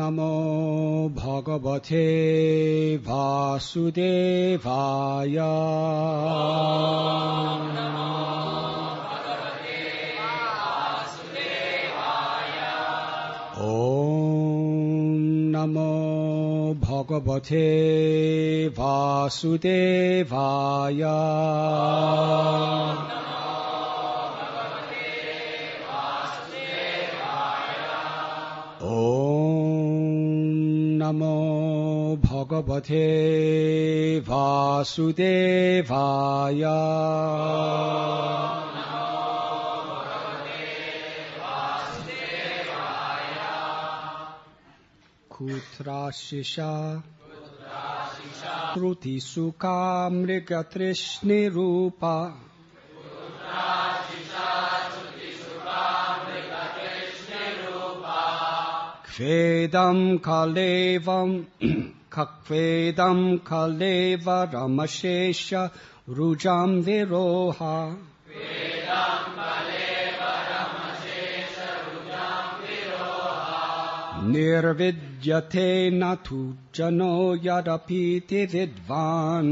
Namo Bhagavate Vasudevaya. Om Namo Bhagavate Vasudevaya. Om Namo Bhagavate Vasudevaya. Om Namo Bhagavate Vasudevaya. Kutrashisha Shruti Sukha Mrigatrishni Rupa Kvedam Kalevam Kakvedam Kaleva Ramashesha Rujam Viroha Nirvidyate Natu Jano Yadapiti Vidvan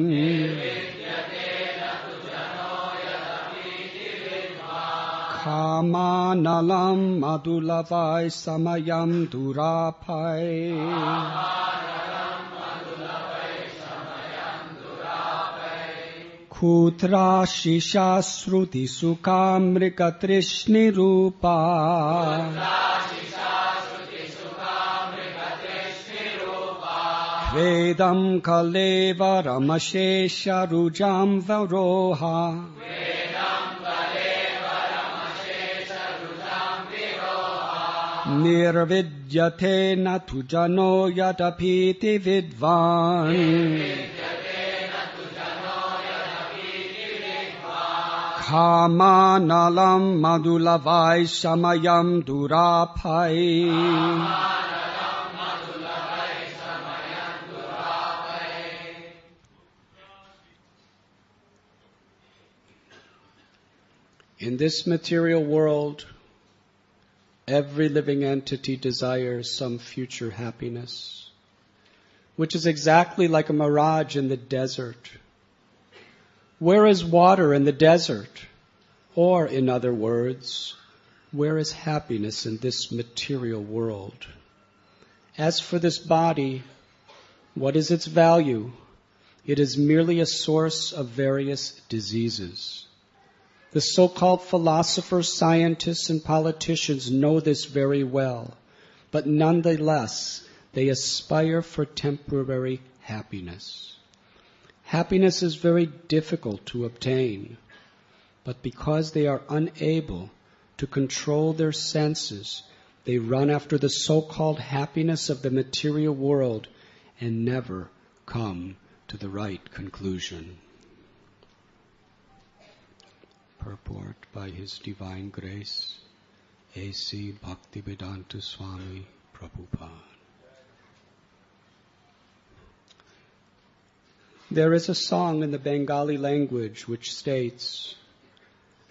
Kamanalam Madulavai Samayam Durapai Kutra Shisha Sruti Sukha Mrigatrishni Rupa Vedam Kaleva Ramashesha Rujam Varoha Nirvidyate Natu Jano Yadapiti Vidvan Kamanalam Madulavai Samayam Durapai In this material world, every living entity desires some future happiness, which is exactly like a mirage in the desert. Where is water in the desert? Or, in other words, where is happiness in this material world? As for this body, what is its value? It is merely a source of various diseases. The so-called philosophers, scientists, and politicians know this very well, but nonetheless, they aspire for temporary happiness. Happiness is very difficult to obtain, but because they are unable to control their senses, they run after the so-called happiness of the material world and never come to the right conclusion. Purport by His Divine Grace, A.C. Bhaktivedanta Swami Prabhupada. There is a song in the Bengali language which states,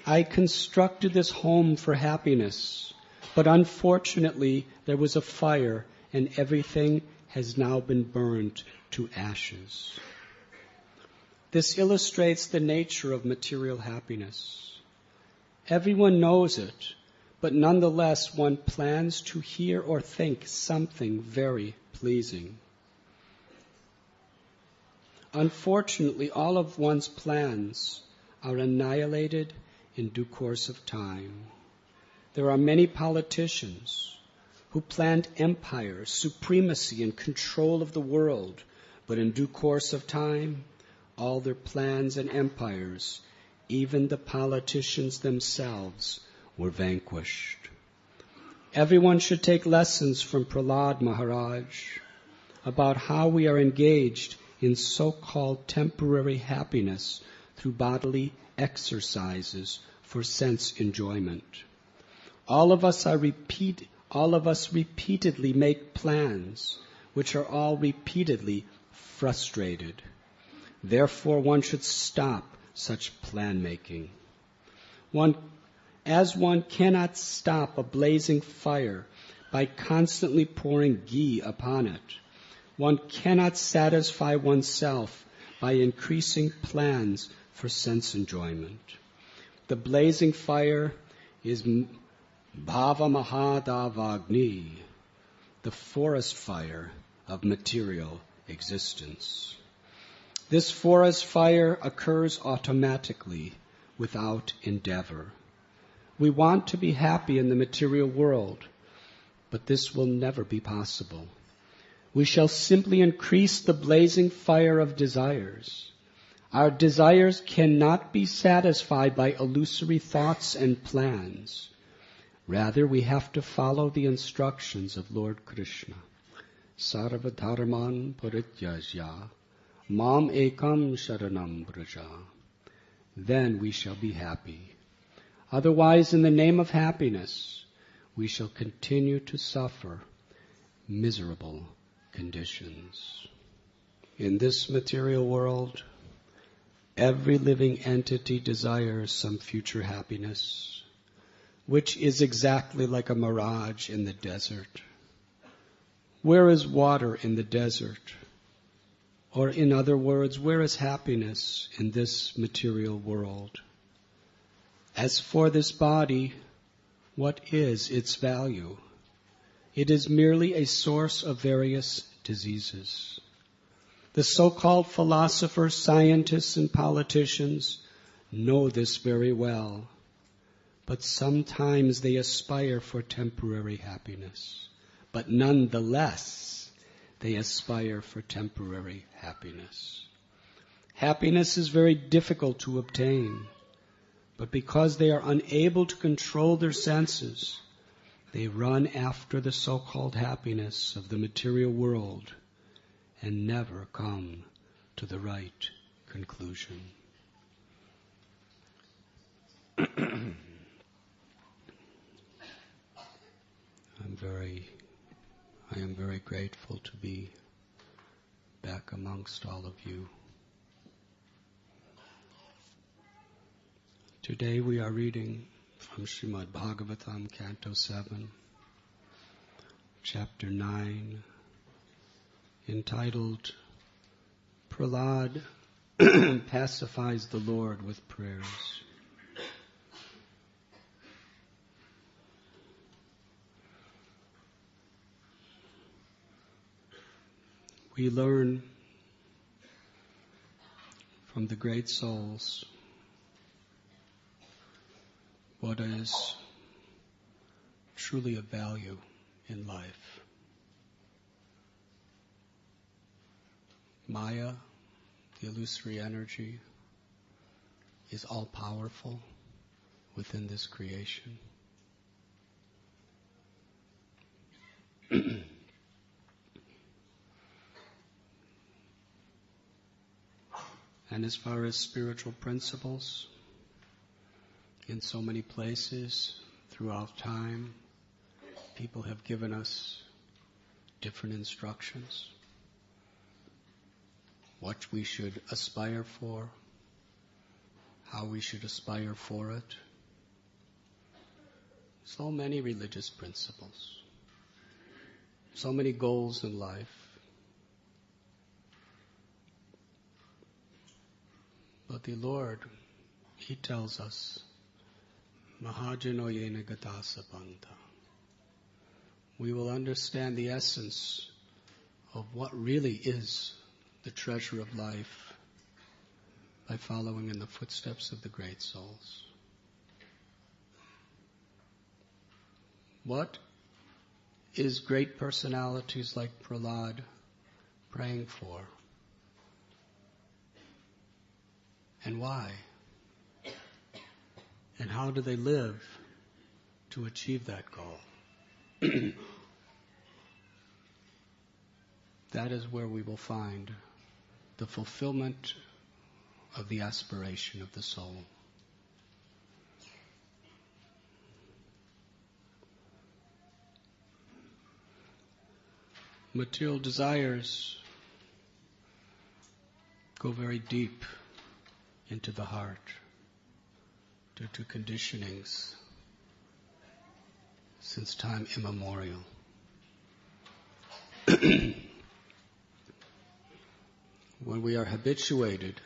I constructed this home for happiness, but unfortunately there was a fire and everything has now been burned to ashes. This illustrates the nature of material happiness. Everyone knows it, but nonetheless one plans to hear or think something very pleasing. Unfortunately, all of one's plans are annihilated in due course of time. There are many politicians who planned empires, supremacy, and control of the world, but in due course of time, all their plans and empires, even the politicians themselves, were vanquished. Everyone should take lessons from Prahlad Maharaj about how we are engaged in so-called temporary happiness through bodily exercises for sense enjoyment. All of us repeatedly make plans which are all repeatedly frustrated. Therefore, one should stop such plan-making. As one cannot stop a blazing fire by constantly pouring ghee upon it. One cannot satisfy oneself by increasing plans for sense enjoyment. The blazing fire is Bhava Mahadavagni, the forest fire of material existence. This forest fire occurs automatically, without endeavor. We want to be happy in the material world, but this will never be possible. We shall simply increase the blazing fire of desires. Our desires cannot be satisfied by illusory thoughts and plans. Rather, we have to follow the instructions of Lord Krishna. Sarva dharman parityajya mam ekam sharanam braja. Then we shall be happy. Otherwise, in the name of happiness, we shall continue to suffer miserable conditions. In this material world, every living entity desires some future happiness, which is exactly like a mirage in the desert. Where is water in the desert? Or in other words, where is happiness in this material world? As for this body, what is its value? It is merely a source of various diseases. The so-called philosophers, scientists, and politicians know this very well, but sometimes they aspire for temporary happiness. But nonetheless, they aspire for temporary happiness. Happiness is very difficult to obtain, but because they are unable to control their senses, they run after the so-called happiness of the material world and never come to the right conclusion. I am very grateful to be back amongst all of you. Today we are reading from Srimad Bhagavatam, Canto 7, Chapter 9, entitled Prahlad Pacifies the Lord with Prayers. We learn from the great souls what is truly of value in life. Maya, the illusory energy, is all-powerful within this creation. And as far as spiritual principles, in so many places throughout time, people have given us different instructions. What we should aspire for, how we should aspire for it. So many religious principles, so many goals in life. But the Lord, He tells us, Mahajano yena gatasa panta. We will understand the essence of what really is the treasure of life by following in the footsteps of the great souls. What is great personalities like Prahlad praying for? And why? And how do they live to achieve that goal? That is where we will find the fulfillment of the aspiration of the soul. Material desires go very deep into the heart due to conditionings since time immemorial. When we are habituated,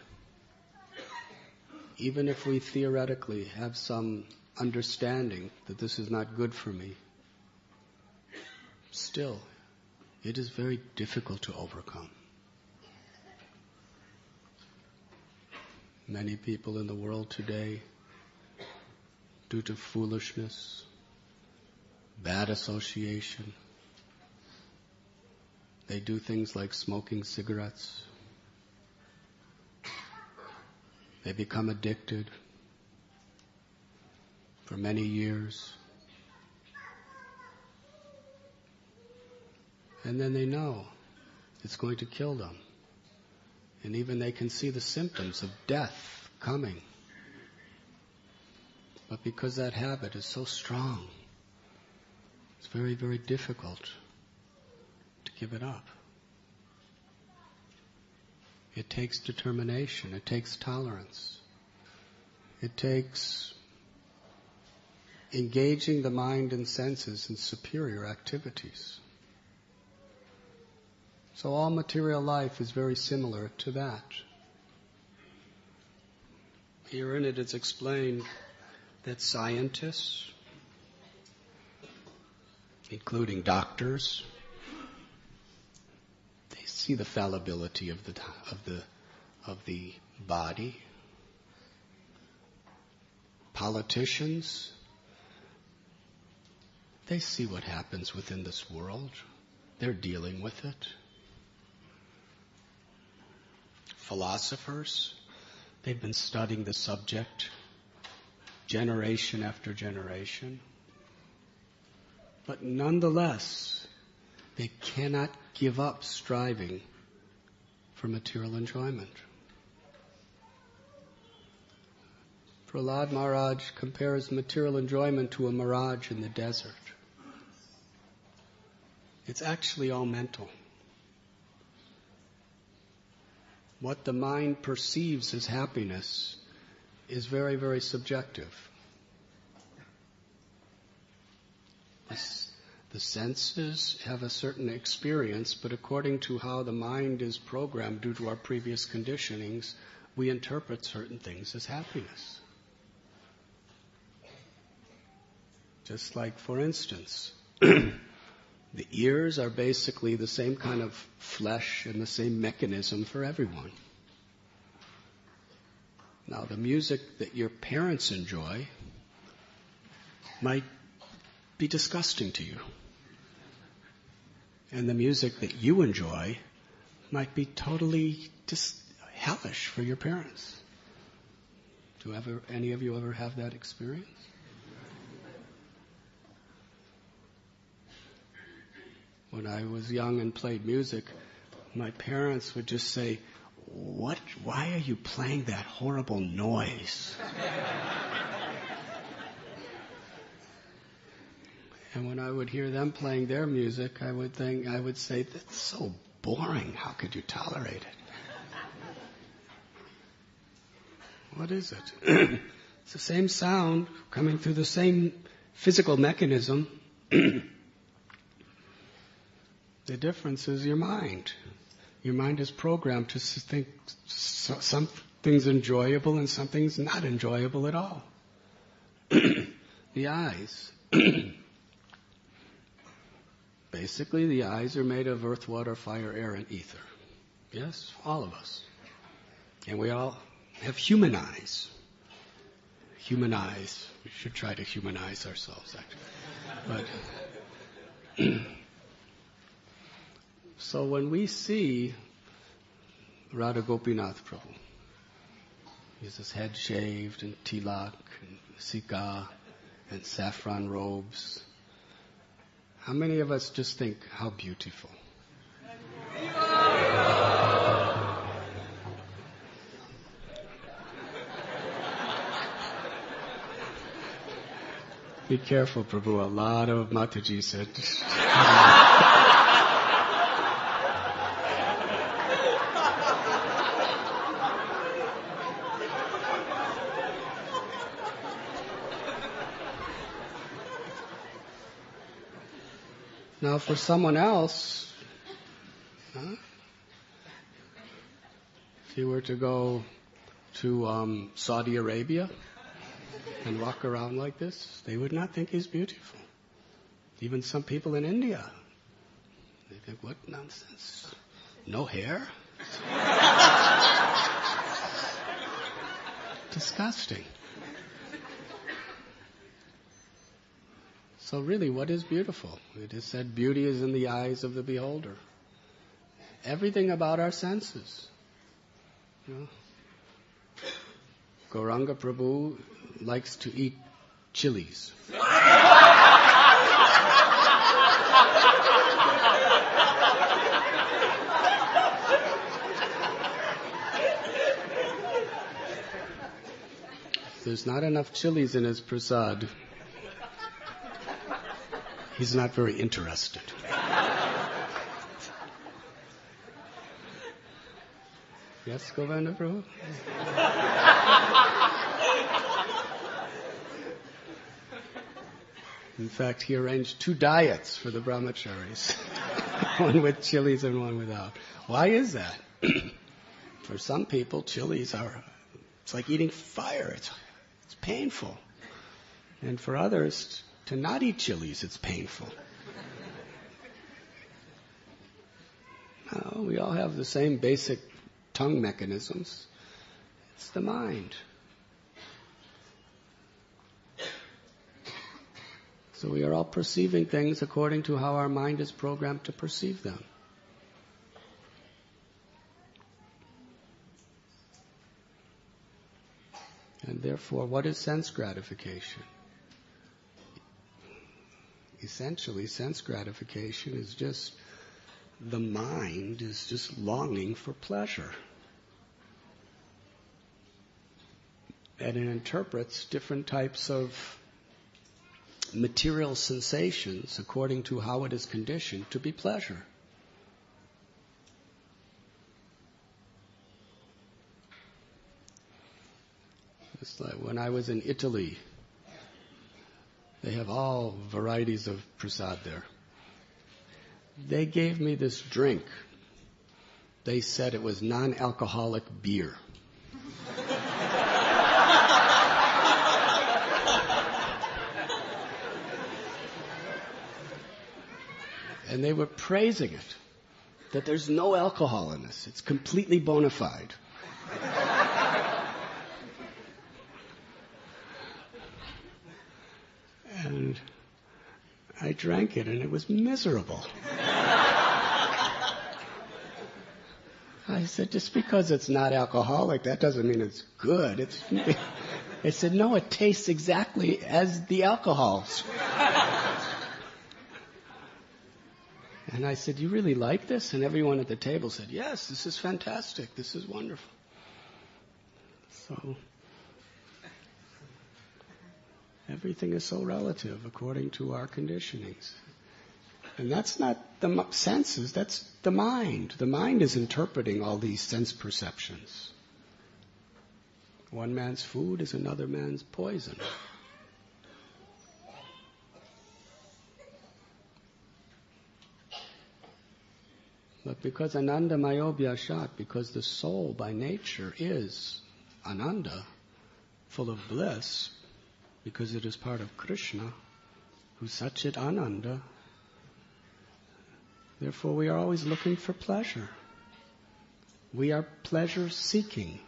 even if we theoretically have some understanding that this is not good for me, still, it is very difficult to overcome. Many people in the world today, due to foolishness, bad association, they do things like smoking cigarettes. They become addicted for many years. And then they know it's going to kill them. And even they can see the symptoms of death coming. But because that habit is so strong, it's very, very difficult to give it up. It takes determination. It takes tolerance. It takes engaging the mind and senses in superior activities. So all material life is very similar to that. Herein it is explained that scientists, including doctors, they see the fallibility of the body. Politicians, they see what happens within this world. They're dealing with it. Philosophers, they've been studying the subject generation after generation. But nonetheless, they cannot give up striving for material enjoyment. Prahlad Maharaj compares material enjoyment to a mirage in the desert. It's actually all mental. What the mind perceives as happiness is very, very subjective. The senses have a certain experience, but according to how the mind is programmed due to our previous conditionings, we interpret certain things as happiness. Just like, for instance, the ears are basically the same kind of flesh and the same mechanism for everyone. Now, the music that your parents enjoy might be disgusting to you. And the music that you enjoy might be totally just hellish for your parents. Do any of you ever have that experience? When I was young and played music, my parents would just say, why are you playing that horrible noise? And when I would hear them playing their music, I would say, that's so boring. How could you tolerate it? What is it? It's the same sound coming through the same physical mechanism. The difference is your mind. Your mind is programmed to think something's enjoyable and something's not enjoyable at all. The eyes. Basically, the eyes are made of earth, water, fire, air, and ether. Yes, all of us. And we all have human eyes. Human eyes. We should try to humanize ourselves, actually. But so when we see Radha Gopinath Prabhu, he has his head shaved and tilak and sika and saffron robes, how many of us just think, how beautiful? Be careful, Prabhu. A lot of Mataji said. Now, for someone else, Huh? If you were to go to Saudi Arabia and walk around like this, they would not think he's beautiful. Even some people in India, they think, what nonsense? No hair? Disgusting. So really, what is beautiful? It is said beauty is in the eyes of the beholder. Everything about our senses. You know? Gauranga Prabhu likes to eat chilies. If there's not enough chilies in his prasad, he's not very interested. Yes, Govinda Prabhu? In fact, he arranged 2 diets for the brahmacharis. One with chilies and one without. Why is that? For some people, chilies it's like eating fire. It's painful. And for others, to not eat chilies, it's painful. No, we all have the same basic tongue mechanisms. It's the mind. So we are all perceiving things according to how our mind is programmed to perceive them. And therefore, what is sense gratification? Essentially, sense gratification is just, the mind is just longing for pleasure. And it interprets different types of material sensations according to how it is conditioned to be pleasure. It's like when I was in Italy, they have all varieties of prasad there. They gave me this drink. They said it was non-alcoholic beer. And they were praising it, that there's no alcohol in this. It's completely bona fide. And I drank it, and it was miserable. I said, just because it's not alcoholic, that doesn't mean it's good. They said, no, it tastes exactly as the alcohols. And I said, you really like this? And everyone at the table said, yes, this is fantastic. This is wonderful. So, everything is so relative according to our conditionings. And that's not the senses, that's the mind. The mind is interpreting all these sense perceptions. One man's food is another man's poison. But because Ananda Mayobhyashat, because the soul by nature is Ananda, full of bliss, because it is part of Krishna, who's Satchit Ananda, therefore we are always looking for pleasure. We are pleasure-seeking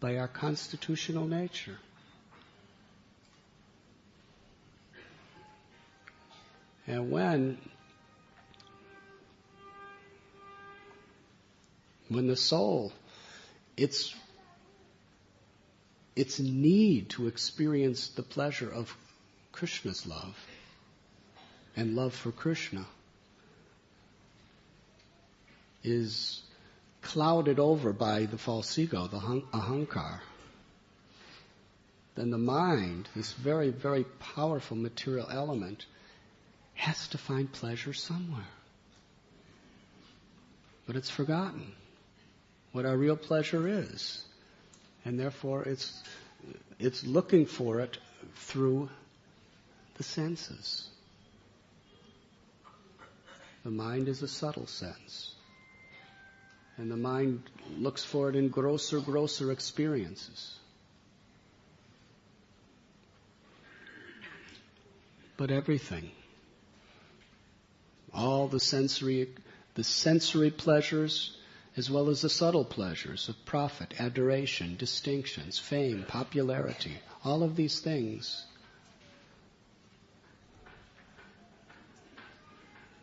by our constitutional nature. And when the soul, its need to experience the pleasure of Krishna's love and love for Krishna is clouded over by the false ego, the ahankar, then the mind, this very, very powerful material element, has to find pleasure somewhere. But it's forgotten what our real pleasure is. And therefore it's looking for it through the senses. The mind is a subtle sense. And the mind looks for it in grosser experiences. But everything, all the sensory pleasures, as well as the subtle pleasures of profit, adoration, distinctions, fame, popularity, all of these things.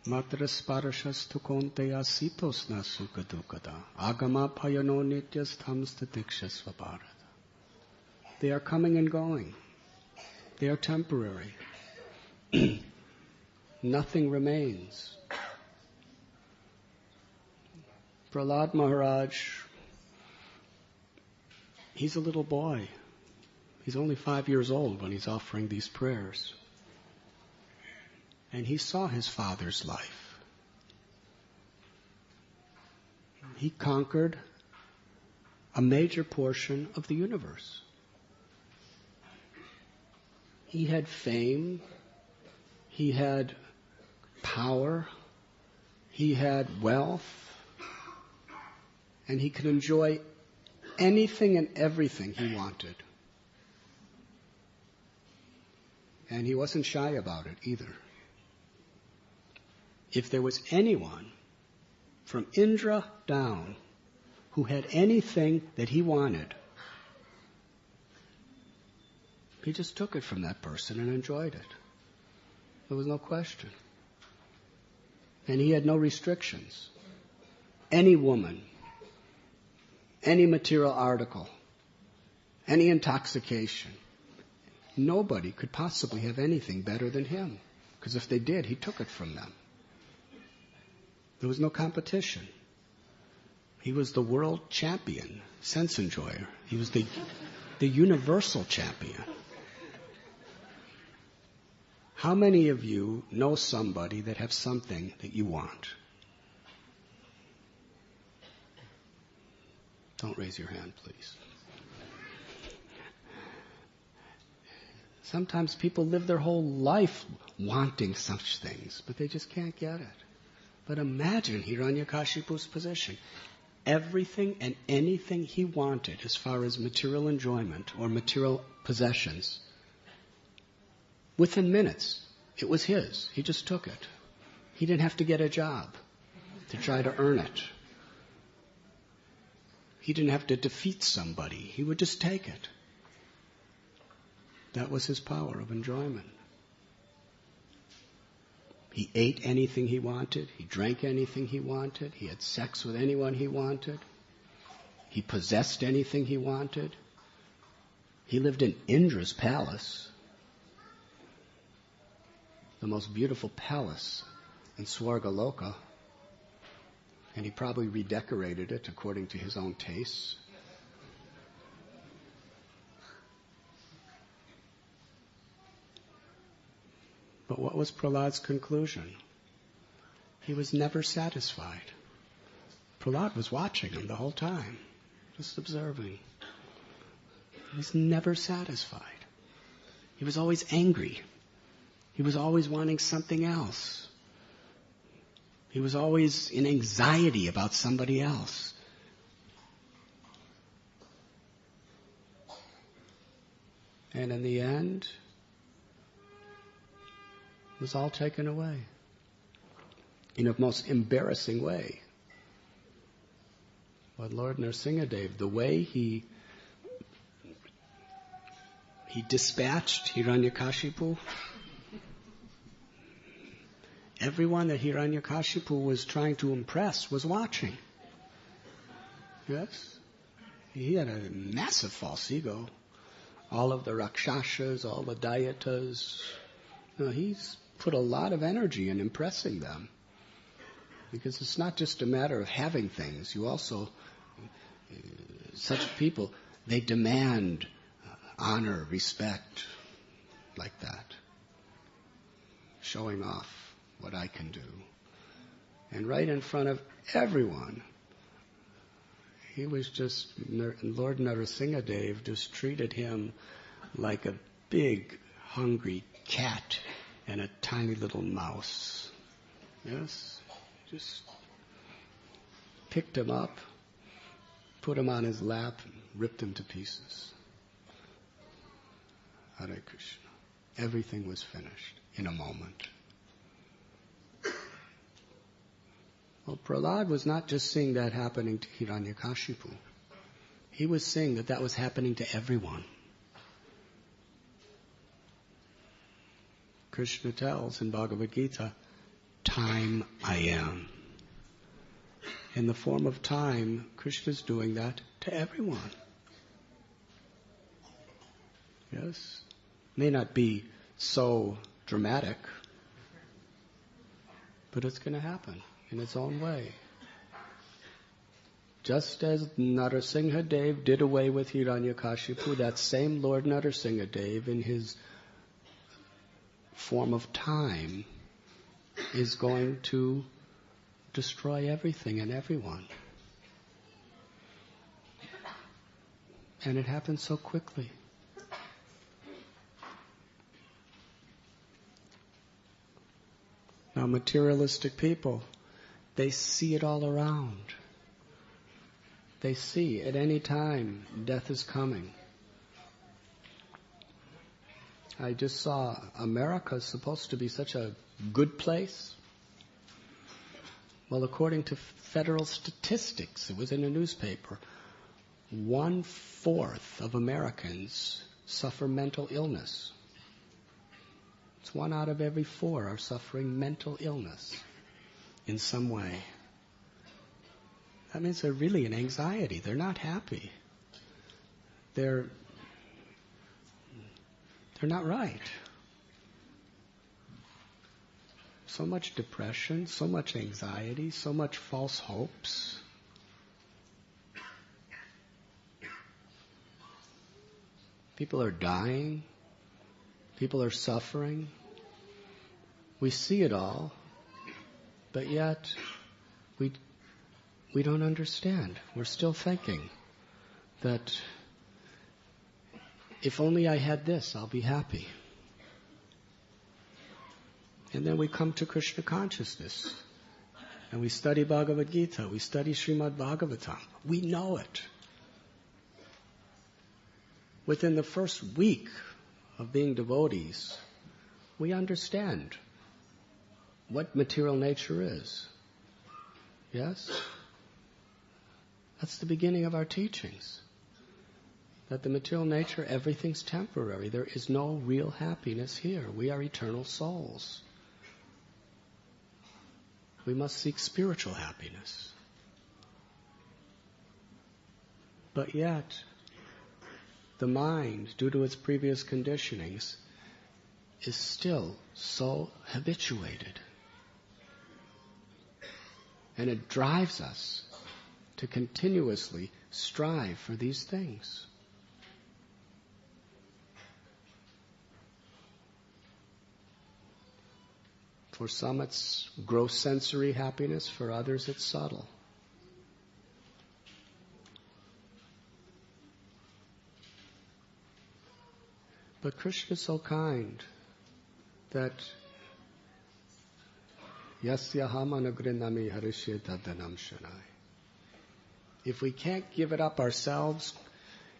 Matra sparashastu konteya sitosna sukadukada agama payano nityas tamstatiksha bharata. They are coming and going. They are temporary. Nothing remains. Prahlad Maharaj, he's a little boy. He's only 5 years old when he's offering these prayers. And he saw his father's life. He conquered a major portion of the universe. He had fame, he had power, he had wealth, and he could enjoy anything and everything he wanted. And he wasn't shy about it either. If there was anyone from Indra down who had anything that he wanted, he just took it from that person and enjoyed it. There was no question. And he had no restrictions. Any woman, any material article, any intoxication, nobody could possibly have anything better than him. Because if they did, he took it from them. There was no competition. He was the world champion, sense enjoyer. He was the universal champion. How many of you know somebody that have something that you want? Don't raise your hand, please. Sometimes people live their whole life wanting such things, but they just can't get it. But imagine Hiranyakashipu's position. Everything and anything he wanted as far as material enjoyment or material possessions, within minutes, it was his. He just took it. He didn't have to get a job to try to earn it. He didn't have to defeat somebody. He would just take it. That was his power of enjoyment. He ate anything he wanted. He drank anything he wanted. He had sex with anyone he wanted. He possessed anything he wanted. He lived in Indra's palace, the most beautiful palace in Swargaloka. And he probably redecorated it according to his own tastes. But what was Prahlad's conclusion? He was never satisfied. Prahlad was watching him the whole time, just observing. He was never satisfied. He was always angry. He was always wanting something else. He was always in anxiety about somebody else. And in the end, it was all taken away in a most embarrassing way. But Lord Nrsingadev, the way he dispatched Hiranyakashipu, everyone that Hiranyakashipu was trying to impress was watching. Yes? He had a massive false ego. All of the Rakshasas, all the Dayatas, he's put a lot of energy in impressing them. Because it's not just a matter of having things. You also, such people, they demand honor, respect, like that. Showing off what I can do. And right in front of everyone, he was just, Lord Nrsingadev just treated him like a big, hungry cat and a tiny little mouse. Yes? Just picked him up, put him on his lap, and ripped him to pieces. Hare Krishna. Everything was finished in a moment. Well, Prahlad was not just seeing that happening to Hiranyakashipu. He was seeing that was happening to everyone. Krishna tells in Bhagavad Gita, time I am. In the form of time, Krishna is doing that to everyone. Yes? May not be so dramatic, but it's going to happen in its own way. Just as Narasimha Dev did away with Hiranyakashipu, that same Lord Narasimha Dev in his form of time is going to destroy everything and everyone. And it happens so quickly. Now, materialistic people, they see it all around. They see at any time death is coming. I just saw America is supposed to be such a good place. Well, according to federal statistics, it was in a newspaper, 1/4 of Americans suffer mental illness. It's 1 out of every 4 are suffering mental illness in some way. That means they're really in anxiety. They're not happy. They're not right. So much depression, so much anxiety, so much false hopes. People are dying. People are suffering. We see it all, but yet we don't understand. We're still thinking that if only I had this, I'll be happy. And then we come to Krishna consciousness, and we study Bhagavad Gita, we study Srimad Bhagavatam. We know it. Within the first week of being devotees, we understand what material nature is. Yes? That's the beginning of our teachings. That the material nature, everything's temporary. There is no real happiness here. We are eternal souls. We must seek spiritual happiness. But yet, the mind, due to its previous conditionings, is still so habituated. And it drives us to continuously strive for these things. For some it's gross sensory happiness, for others it's subtle. But Krishna is so kind that Yasyaham anagrinami harishe tadanam shanai. If we can't give it up ourselves,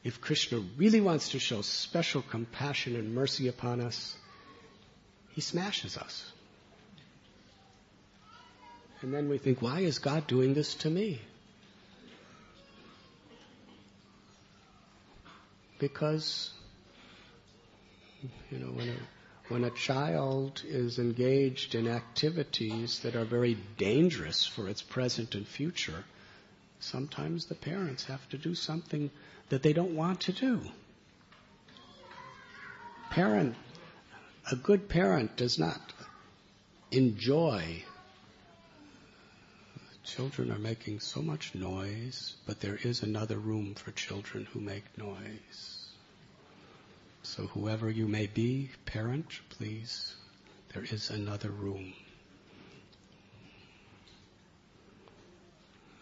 if Krishna really wants to show special compassion and mercy upon us, he smashes us. And then we think, why is God doing this to me? Because, when a child is engaged in activities that are very dangerous for its present and future, sometimes the parents have to do something that they don't want to do. A good parent does not enjoy. Children are making so much noise, but there is another room for children who make noise. So whoever you may be, parent, please, there is another room.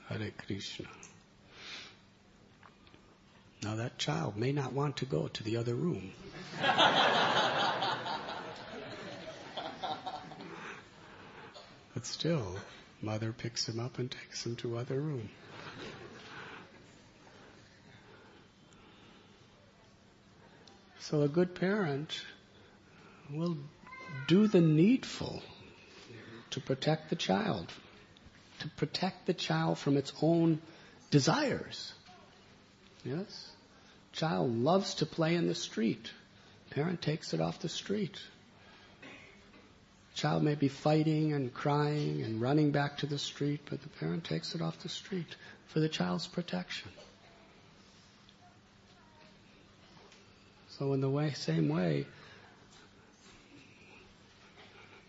Hare Krishna. Now that child may not want to go to the other room. But still, Mother picks him up and takes him to other room. So a good parent will do the needful to protect the child from its own desires. Yes? Child loves to play in the street. Parent takes it off the street. Child may be fighting and crying and running back to the street, but the parent takes it off the street for the child's protection. So in the same way,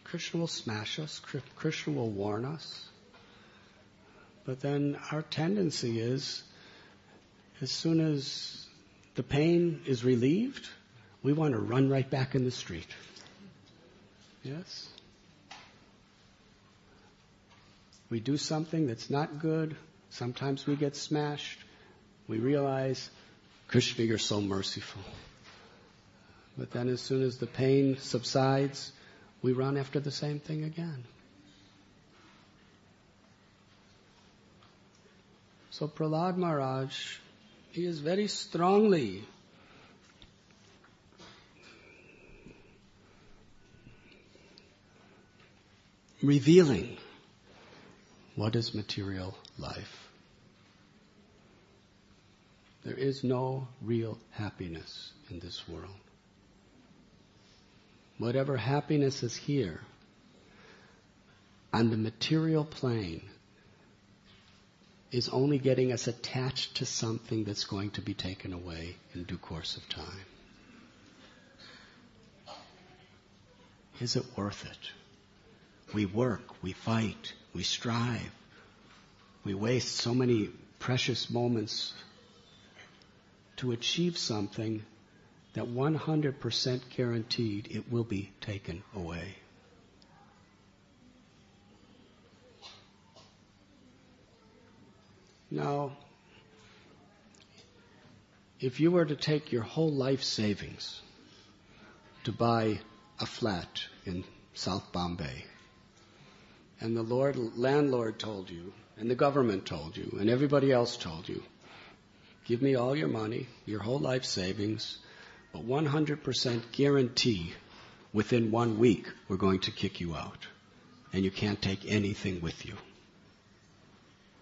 Krishna will smash us, Krishna will warn us, but then our tendency is, as soon as the pain is relieved, we want to run right back in the street. Yes? We do something that's not good. Sometimes we get smashed. We realize, Krishna, you're so merciful. But then as soon as the pain subsides, we run after the same thing again. So Prahlad Maharaj, he is very strongly revealing what is material life. There is no real happiness in this world. Whatever happiness is here, on the material plane, is only getting us attached to something that's going to be taken away in due course of time. Is it worth it? We work, we fight, we strive. We waste so many precious moments to achieve something that 100% guaranteed it will be taken away. Now, if you were to take your whole life savings to buy a flat in South Bombay, and the landlord told you, and the government told you, and everybody else told you, give me all your money, your whole life savings, but 100% guarantee within 1 week we're going to kick you out, and you can't take anything with you.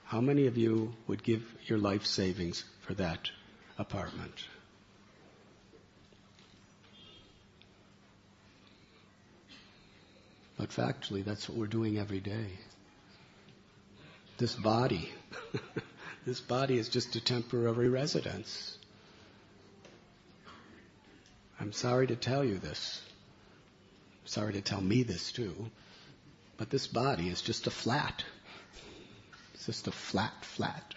How many of you would give your life savings for that apartment? But factually, that's what we're doing every day. This body, this body is just a temporary residence. I'm sorry to tell you this. Sorry to tell me this too. But this body is just a flat. It's just a flat.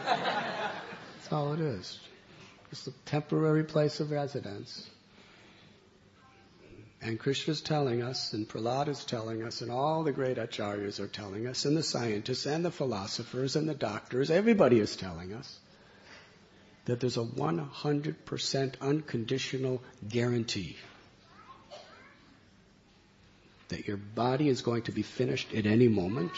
That's all it is. Just a temporary place of residence. And Krishna's telling us, and Prahlad is telling us, and all the great acharyas are telling us, and the scientists, and the philosophers, and the doctors, everybody is telling us that there's a 100% unconditional guarantee that your body is going to be finished at any moment,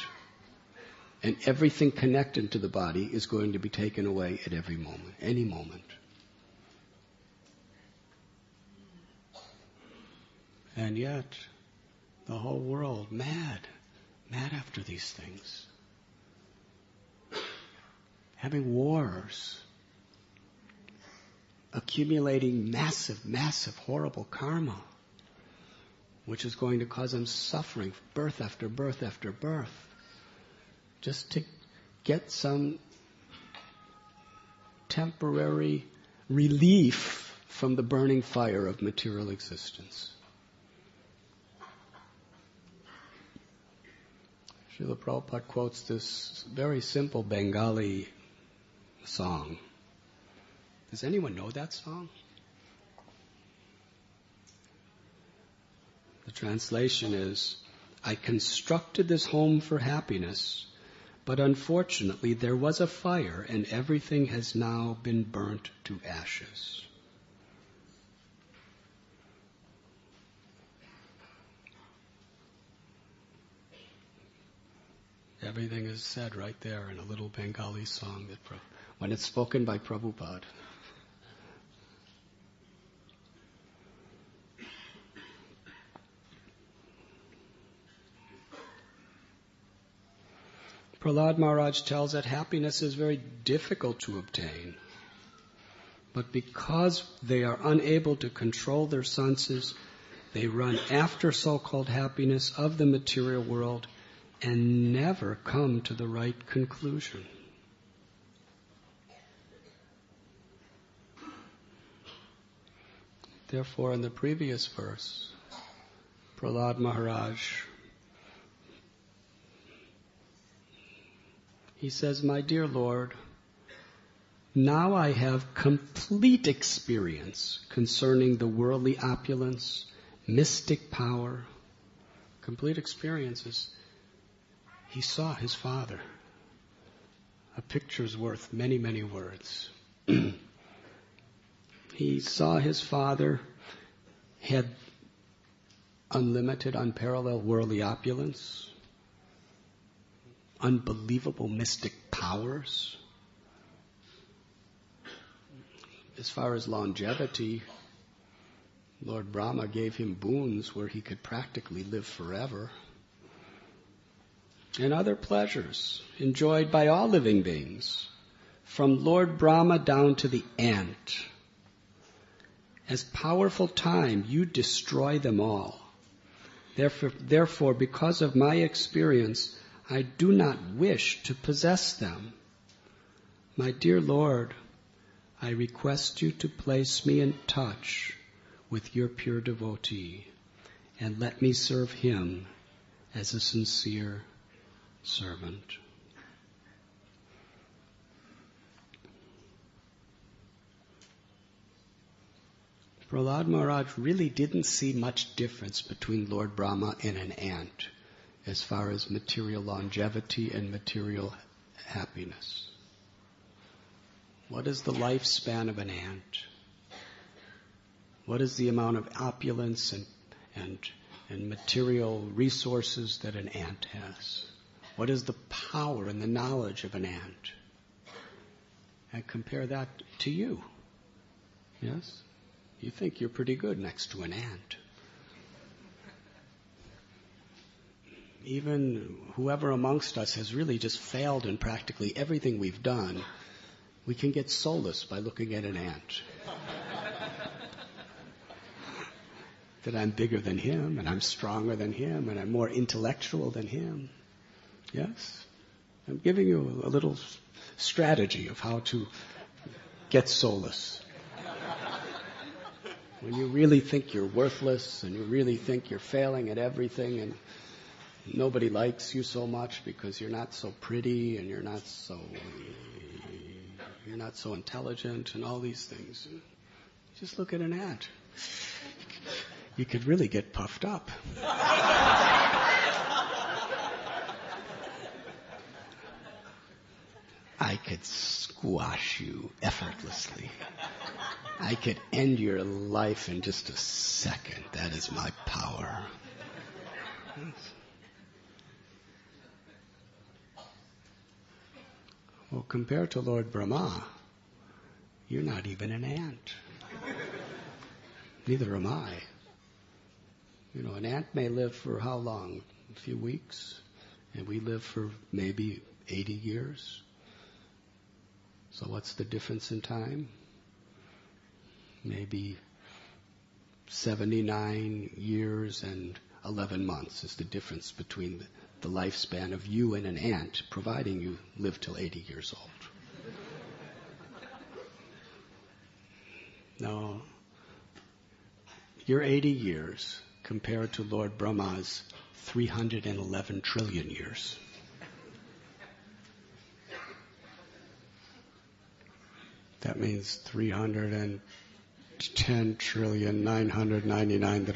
and everything connected to the body is going to be taken away at every moment, any moment. And yet, the whole world, mad after these things. Having wars, accumulating massive, horrible karma, which is going to cause them suffering, birth after birth after birth, just to get some temporary relief from the burning fire of material existence. Srila Prabhupada quotes this very simple Bengali song. Does anyone know that song? The translation is, I constructed this home for happiness, but unfortunately there was a fire and everything has now been burnt to ashes. Everything is said right there in a little Bengali song when it's spoken by Prabhupada. Prahlad Maharaj tells that happiness is very difficult to obtain. But because they are unable to control their senses, they run after so-called happiness of the material world and never come to the right conclusion. Therefore, in the previous verse, Prahlad Maharaj, he says, "My dear Lord, now I have complete experience concerning the worldly opulence, mystic power." Complete experiences. He saw his father. A picture's worth many, many words. He saw his father had unlimited, unparalleled worldly opulence, unbelievable mystic powers. As far as longevity, Lord Brahma gave him boons where he could practically live forever. And other pleasures enjoyed by all living beings, from Lord Brahma down to the ant. As powerful time, you destroy them all. Therefore, because of my experience, I do not wish to possess them. My dear Lord, I request you to place me in touch with your pure devotee and let me serve him as a sincere servant. Prahlad Maharaj really didn't see much difference between Lord Brahma and an ant as far as material longevity and material happiness. What is the lifespan of an ant? What is the amount of opulence and material resources that an ant has? What is the power and the knowledge of an ant? And compare that to you. Yes? You think you're pretty good next to an ant. Even whoever amongst us has really just failed in practically everything we've done, we can get solace by looking at an ant. That I'm bigger than him, and I'm stronger than him, and I'm more intellectual than him. Yes? I'm giving you a little strategy of how to get solace. When you really think you're worthless, and you really think you're failing at everything, and nobody likes you so much because you're not so pretty, and you're not so intelligent, and all these things. Just look at an ant. You could really get puffed up. I could squash you effortlessly. I could end your life in just a second. That is my power. Well, compared to Lord Brahma, you're not even an ant. Neither am I. You know, an ant may live for how long? A few weeks? And we live for maybe 80 years. So what's the difference in time? Maybe 79 years and 11 months is the difference between the lifespan of you and an ant, providing you live till 80 years old. Now, your 80 years compared to Lord Brahma's 311 trillion years. That means 310 trillion 999.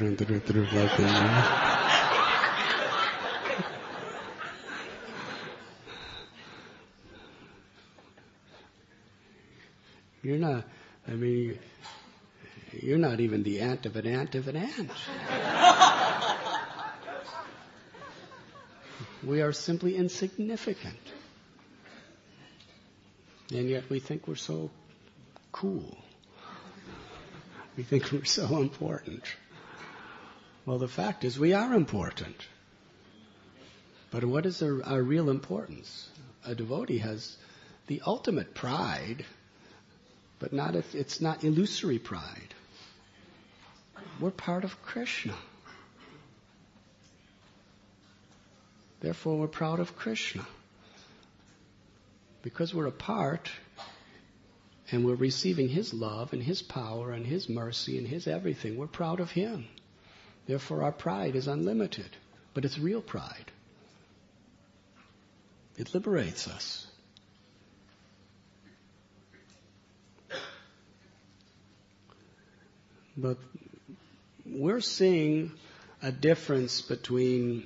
You're not even the ant of an ant of an ant. We are simply insignificant. And yet we think we're so cool. We think we're so important. Well, the fact is we are important. But what is our real importance? A devotee has the ultimate pride, but it's not illusory pride. We're part of Krishna. Therefore, we're proud of Krishna. Because we're a part, and we're receiving His love and His power and His mercy and His everything, we're proud of Him. Therefore, our pride is unlimited. But it's real pride. It liberates us. But we're seeing a difference between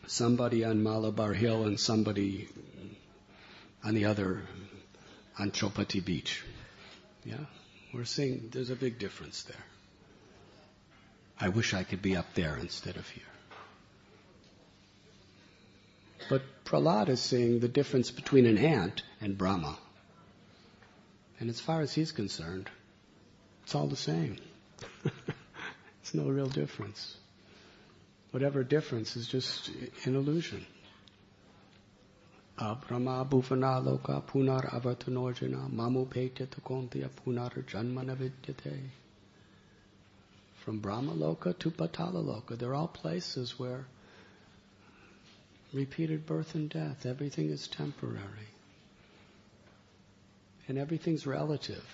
somebody on Malabar Hill and somebody on the other, on Chopati Beach. Yeah? We're seeing there's a big difference there. I wish I could be up there instead of here. But Prahlad is seeing the difference between an ant and Brahma. And as far as he's concerned, it's all the same. It's no real difference. Whatever difference is just an illusion. Brahma bhuvana loka punar avatanojana mamupetya kontya punar janmana vidyate. From Brahma Loka to Patala Loka, they're all places where repeated birth and death, everything is temporary. And everything's relative.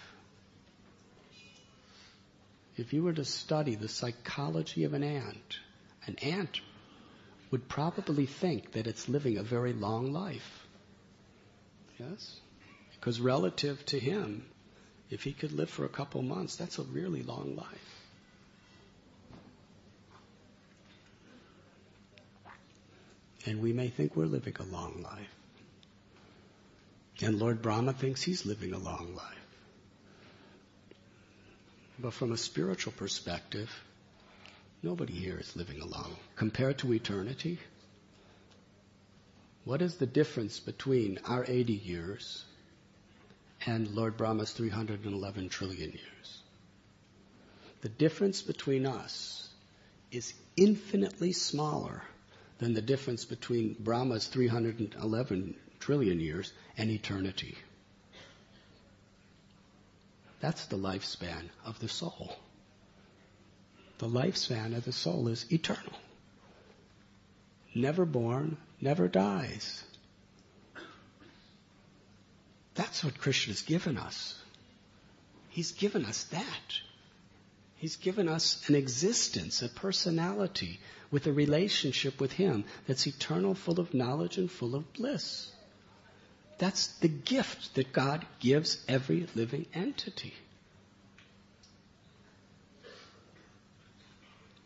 If you were to study the psychology of an ant would probably think that it's living a very long life. Yes? Because relative to him, if he could live for a couple months, that's a really long life. And we may think we're living a long life. And Lord Brahma thinks he's living a long life. But from a spiritual perspective, nobody here is living a long. Compared to eternity, what is the difference between our 80 years and Lord Brahma's 311 trillion years? The difference between us is infinitely smaller than the difference between Brahma's 311 trillion years and eternity. That's the lifespan of the soul. The lifespan of the soul is eternal. Never born, never dies. That's what Krishna's given us. He's given us that. He's given us an existence, a personality, with a relationship with Him that's eternal, full of knowledge and full of bliss. That's the gift that God gives every living entity.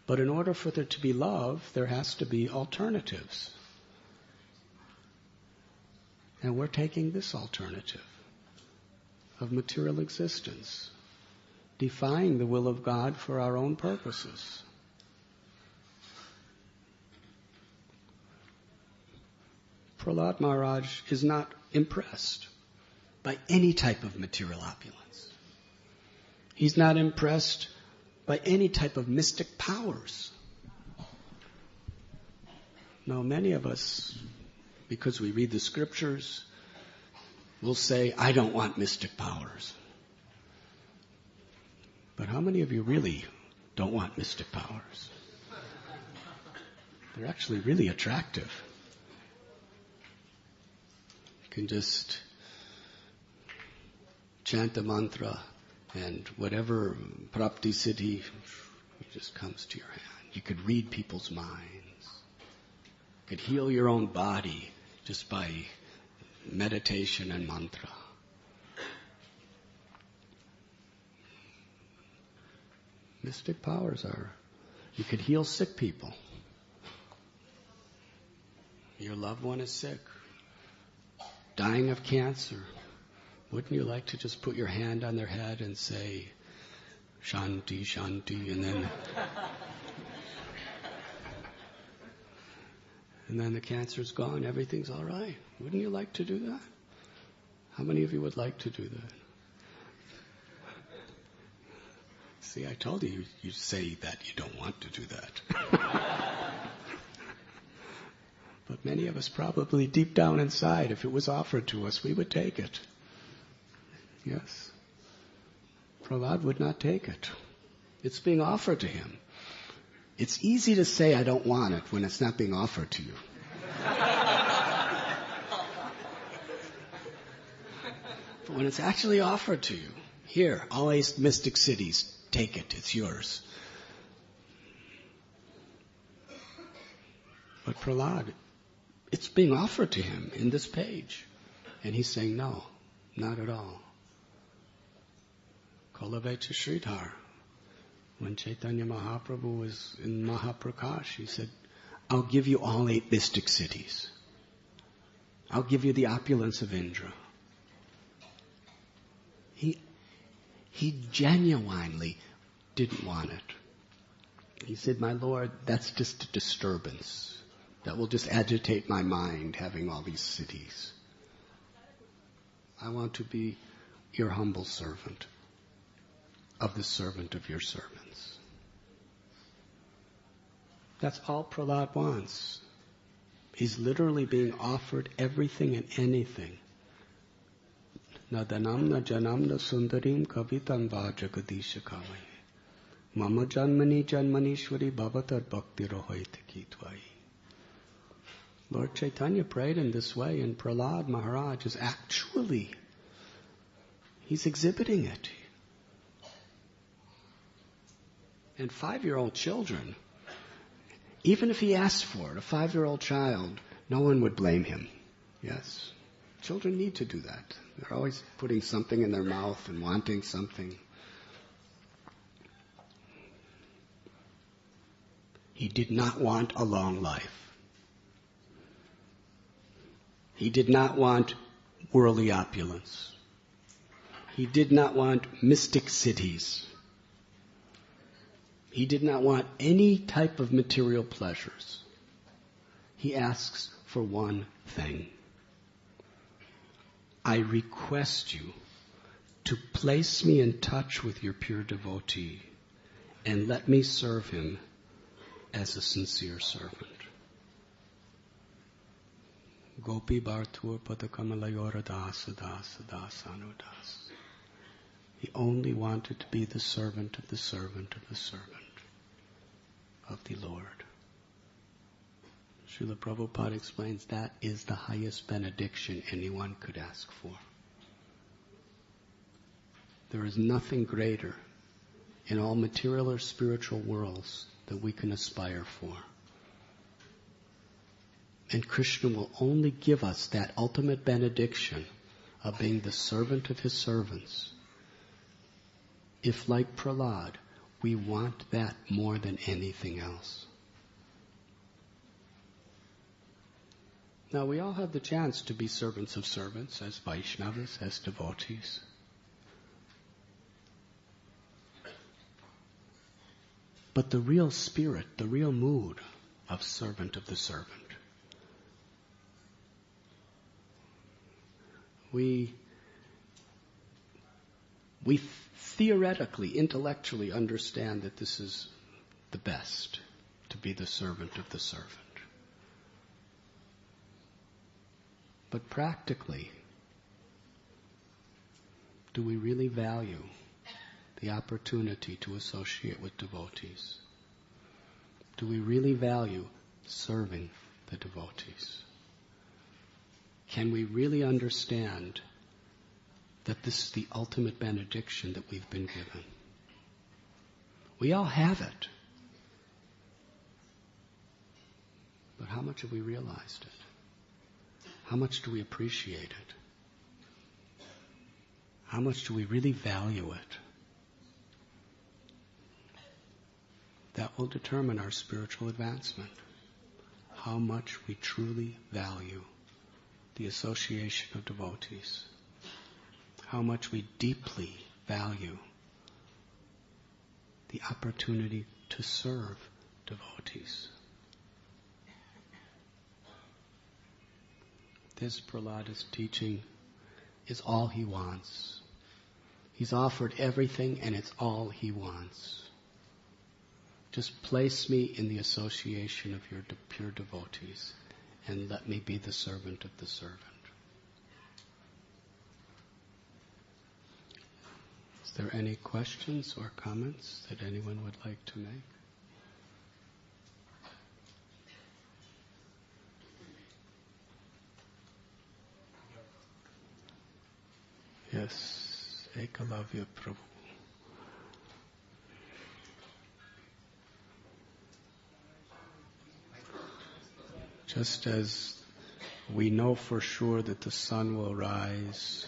But in order for there to be love, there has to be alternatives. And we're taking this alternative of material existence, defying the will of God for our own purposes. Prahlad Maharaj is not impressed by any type of material opulence. He's not impressed by any type of mystic powers. Now, many of us, because we read the scriptures, will say, I don't want mystic powers. But how many of you really don't want mystic powers? They're actually really attractive. You can just chant the mantra and whatever prapti siddhi just comes to your hand. You could read people's minds. You could heal your own body just by meditation and mantra. Mystic powers are, you could heal sick people. Your loved one is sick, dying of cancer. Wouldn't you like to just put your hand on their head and say, Shanti, Shanti, and And then the cancer's gone, everything's all right. Wouldn't you like to do that? How many of you would like to do that? See, I told you, you say that you don't want to do that. But many of us probably deep down inside, if it was offered to us, we would take it. Yes. Prahlad would not take it. It's being offered to him. It's easy to say I don't want it when it's not being offered to you. But when it's actually offered to you, here, all 8 mystic cities, take it, it's yours. But Prahlad, it's being offered to him in this page. And he's saying, no, not at all. Kalavecha Sridhar, when Chaitanya Mahaprabhu was in Mahaprakash, he said, I'll give you all 8 mystic cities. I'll give you the opulence of Indra. He genuinely didn't want it. He said, my Lord, that's just a disturbance. That will just agitate my mind, having all these cities. I want to be your humble servant, of the servant of your servants. That's all Prahlad wants. He's literally being offered everything and anything. Nadanamna janamna sundarim kavitam va jagadisha kavai. Mama janmani janmanishwari bhavatar bhakti rohaiti kitvai. Lord Chaitanya prayed in this way, and Prahlad Maharaj is actually, he's exhibiting it. And 5-year-old children, even if he asked for it, a 5-year-old child, no one would blame him. Yes. Children need to do that. They're always putting something in their mouth and wanting something. He did not want a long life. He did not want worldly opulence. He did not want mystic cities. He did not want any type of material pleasures. He asks for one thing. I request you to place me in touch with your pure devotee and let me serve him as a sincere servant. Gopi Bhartur Padakamalayora Dasa Dasa Dasanudas. He only wanted to be the servant of the servant of the servant of the Lord. Srila Prabhupada explains that is the highest benediction anyone could ask for. There is nothing greater in all material or spiritual worlds that we can aspire for. And Krishna will only give us that ultimate benediction of being the servant of his servants if, like Prahlad, we want that more than anything else. Now, we all have the chance to be servants of servants, as Vaishnavas, as devotees. But the real spirit, the real mood of servant of the servant, we theoretically, intellectually understand that this is the best, to be the servant of the servant. But practically, do we really value the opportunity to associate with devotees? Do we really value serving the devotees? Can we really understand that this is the ultimate benediction that we've been given? We all have it. But how much have we realized it? How much do we appreciate it? How much do we really value it? That will determine our spiritual advancement. How much we truly value the association of devotees. How much we deeply value the opportunity to serve devotees. this Prahlada's teaching is all he wants. He's offered everything and it's all he wants. Just place me in the association of your pure devotees and let me be the servant of the servant. Is there any questions or comments that anyone would like to make? Yes, Ekalavya Prabhu. Just as we know for sure that the sun will rise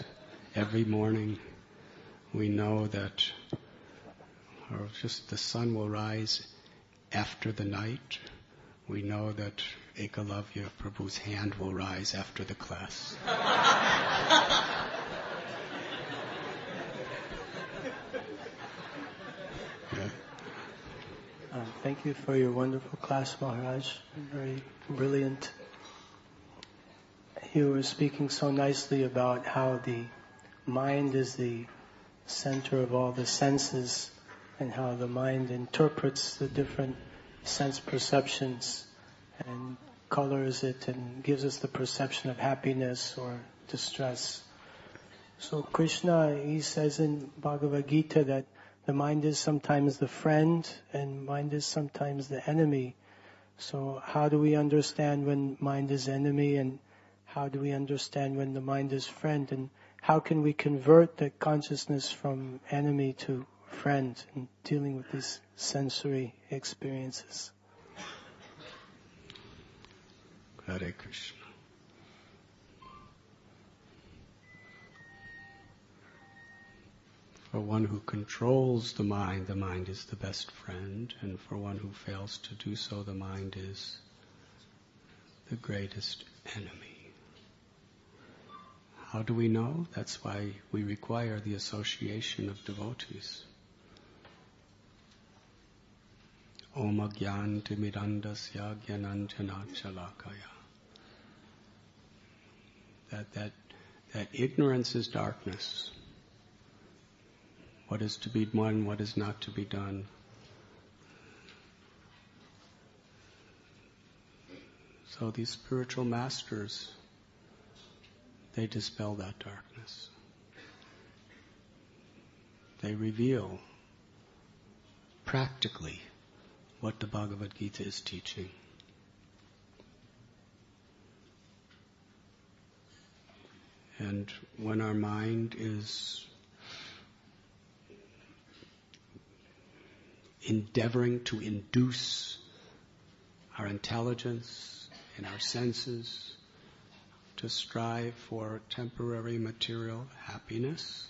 every morning, we know that, or just the sun will rise after the night, we know that Ekalavya Prabhu's hand will rise after the class. Thank you for your wonderful class, Maharaj. Very brilliant. You were speaking so nicely about how the mind is the center of all the senses and how the mind interprets the different sense perceptions and colors it and gives us the perception of happiness or distress. So Krishna, he says in Bhagavad Gita that the mind is sometimes the friend and mind is sometimes the enemy. So how do we understand when mind is enemy and how do we understand when the mind is friend? And how can we convert the consciousness from enemy to friend in dealing with these sensory experiences? Hare Krishna. For one who controls the mind is the best friend, and for one who fails to do so, the mind is the greatest enemy. How do we know? That's why we require the association of devotees. Om Agyanti Mirandasya Gyananjanachalakaya. That ignorance is darkness. What is to be done, what is not to be done. So these spiritual masters, they dispel that darkness. They reveal practically what the Bhagavad Gita is teaching. And when our mind is endeavoring to induce our intelligence and our senses to strive for temporary material happiness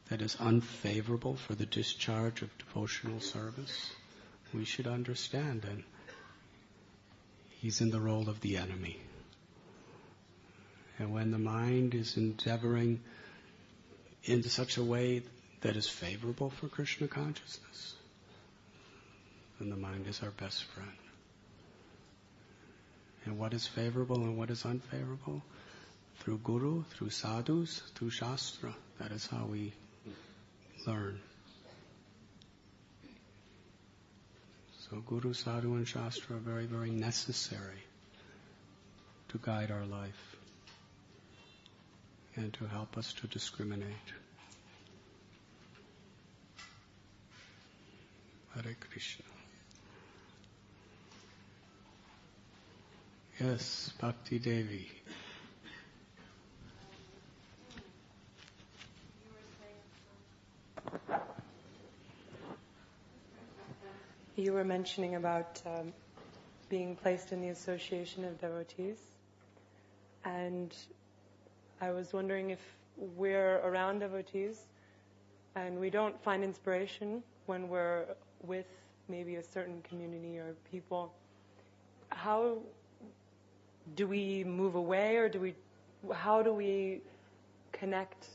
that is unfavorable for the discharge of devotional service, we should understand that he's in the role of the enemy. And when the mind is endeavoring in such a way that is favorable for Krishna consciousness, then the mind is our best friend. And what is favorable and what is unfavorable? Through Guru, through sadhus, through Shastra. That is how we learn. So Guru, Sadhu and Shastra are very, very necessary to guide our life and to help us to discriminate. Hare Krishna. Yes, Bhakti Devi. You were mentioning about being placed in the association of devotees, and I was wondering if we're around devotees and we don't find inspiration when we're with maybe a certain community or people, how do we move away, or how do we connect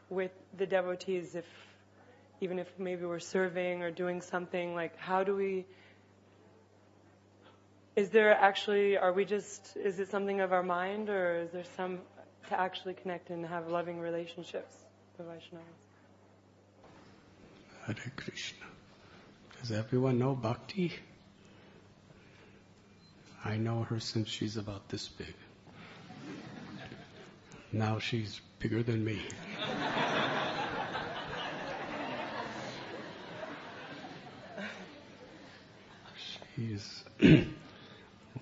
with the devotees even if maybe we're serving or doing something, like how do we, is it something of our mind, or is there some to actually connect and have loving relationships with Vaishnavas? Hare Krishna. Does everyone know Bhakti? I know her since she's about this big. Now she's bigger than me. She's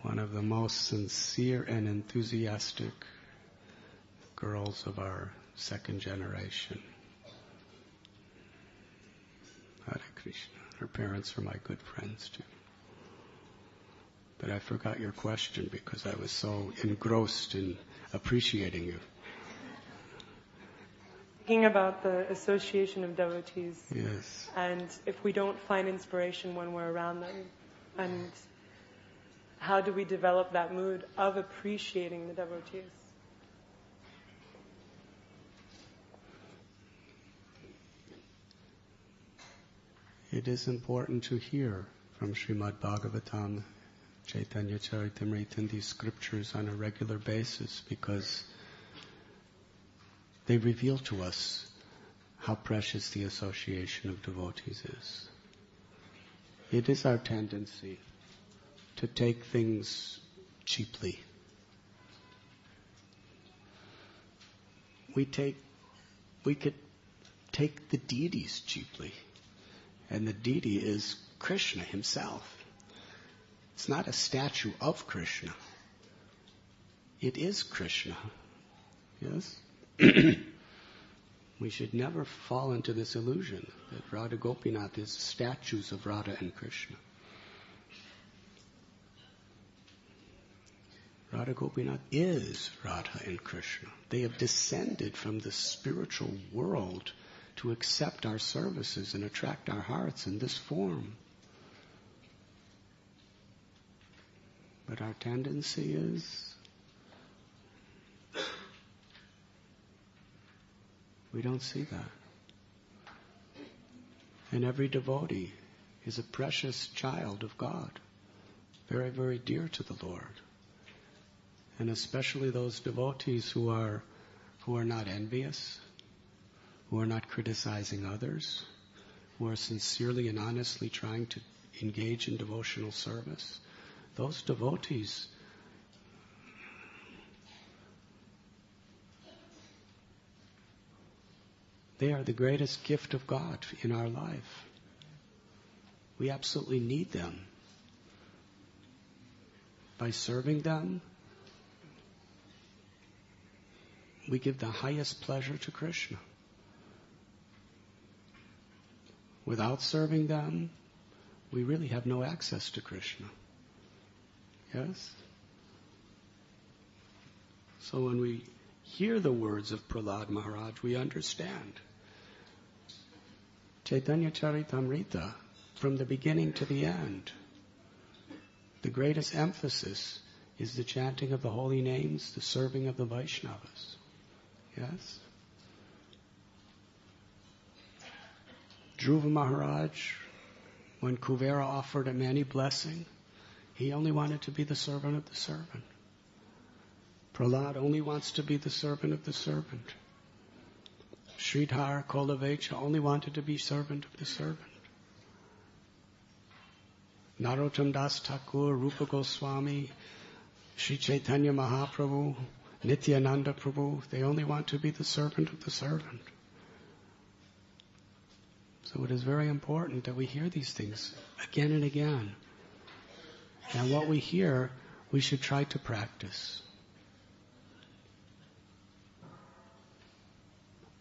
one of the most sincere and enthusiastic girls of our second generation. Hare Krishna. Her parents are my good friends too. But I forgot your question because I was so engrossed in appreciating you. Thinking about the association of devotees. Yes. And if we don't find inspiration when we're around them, and how do we develop that mood of appreciating the devotees? It is important to hear from Srimad Bhagavatam, Chaitanya Charitamrita, and these scriptures on a regular basis because they reveal to us how precious the association of devotees is. It is our tendency to take things cheaply. We could take the deities cheaply. And the deity is Krishna himself. It's not a statue of Krishna. It is Krishna. Yes? We should never fall into this illusion that Radha Gopinath is statues of Radha and Krishna. Radha Gopinath is Radha and Krishna. They have descended from the spiritual world to accept our services and attract our hearts in this form. But our tendency is we don't see that. And every devotee is a precious child of God, very, very dear to the Lord. And especially those devotees who are not envious, who are not criticizing others, who are sincerely and honestly trying to engage in devotional service. Those devotees they are the greatest gift of God in our life. We absolutely need them. By serving them, we give the highest pleasure to Krishna. Without serving them, we really have no access to Krishna. Yes? So when we hear the words of Prahlad Maharaj, we understand. Chaitanya Charitamrita, from the beginning to the end, the greatest emphasis is the chanting of the holy names, the serving of the Vaishnavas. Yes? Dhruva Maharaj, when Kuvera offered him any blessing, he only wanted to be the servant of the servant. Prahlad only wants to be the servant of the servant. Sridhar Kolavecha only wanted to be servant of the servant. Narottam Das Thakur, Rupa Goswami, Sri Chaitanya Mahaprabhu, Nityananda Prabhu, they only want to be the servant of the servant. So it is very important that we hear these things again and again. And what we hear, we should try to practice.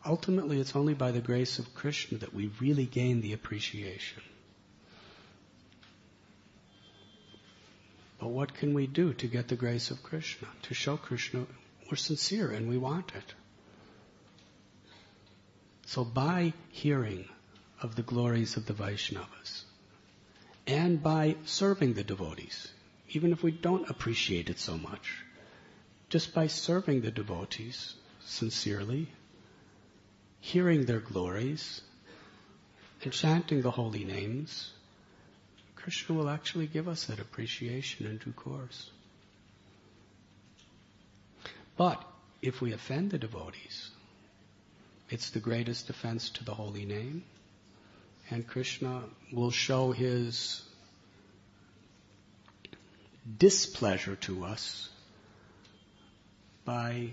Ultimately, it's only by the grace of Krishna that we really gain the appreciation. But what can we do to get the grace of Krishna? To show Krishna we're sincere and we want it. So by hearing of the glories of the Vaishnavas, and by serving the devotees, even if we don't appreciate it so much, just by serving the devotees sincerely, hearing their glories, and chanting the holy names, Krishna will actually give us that appreciation in due course. But if we offend the devotees, it's the greatest offense to the holy name, and Krishna will show his displeasure to us by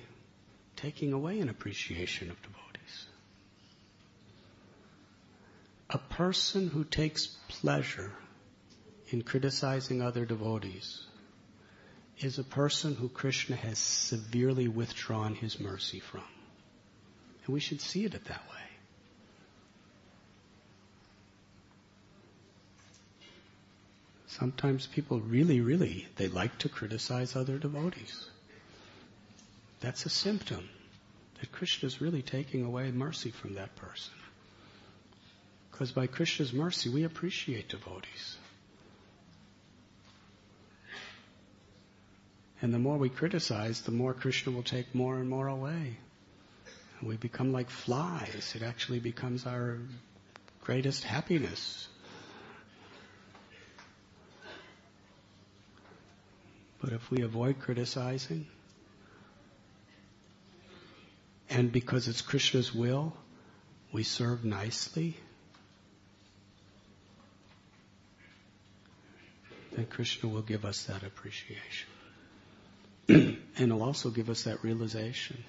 taking away an appreciation of devotees. A person who takes pleasure in criticizing other devotees is a person who Krishna has severely withdrawn his mercy from. And we should see it that way. Sometimes people really, they like to criticize other devotees. That's a symptom that Krishna is really taking away mercy from that person. Because by Krishna's mercy, we appreciate devotees. And the more we criticize, the more Krishna will take more and more away. And we become like flies. It actually becomes our greatest happiness. But if we avoid criticizing, and because it's Krishna's will, we serve nicely, then Krishna will give us that appreciation. And he'll also give us that realization.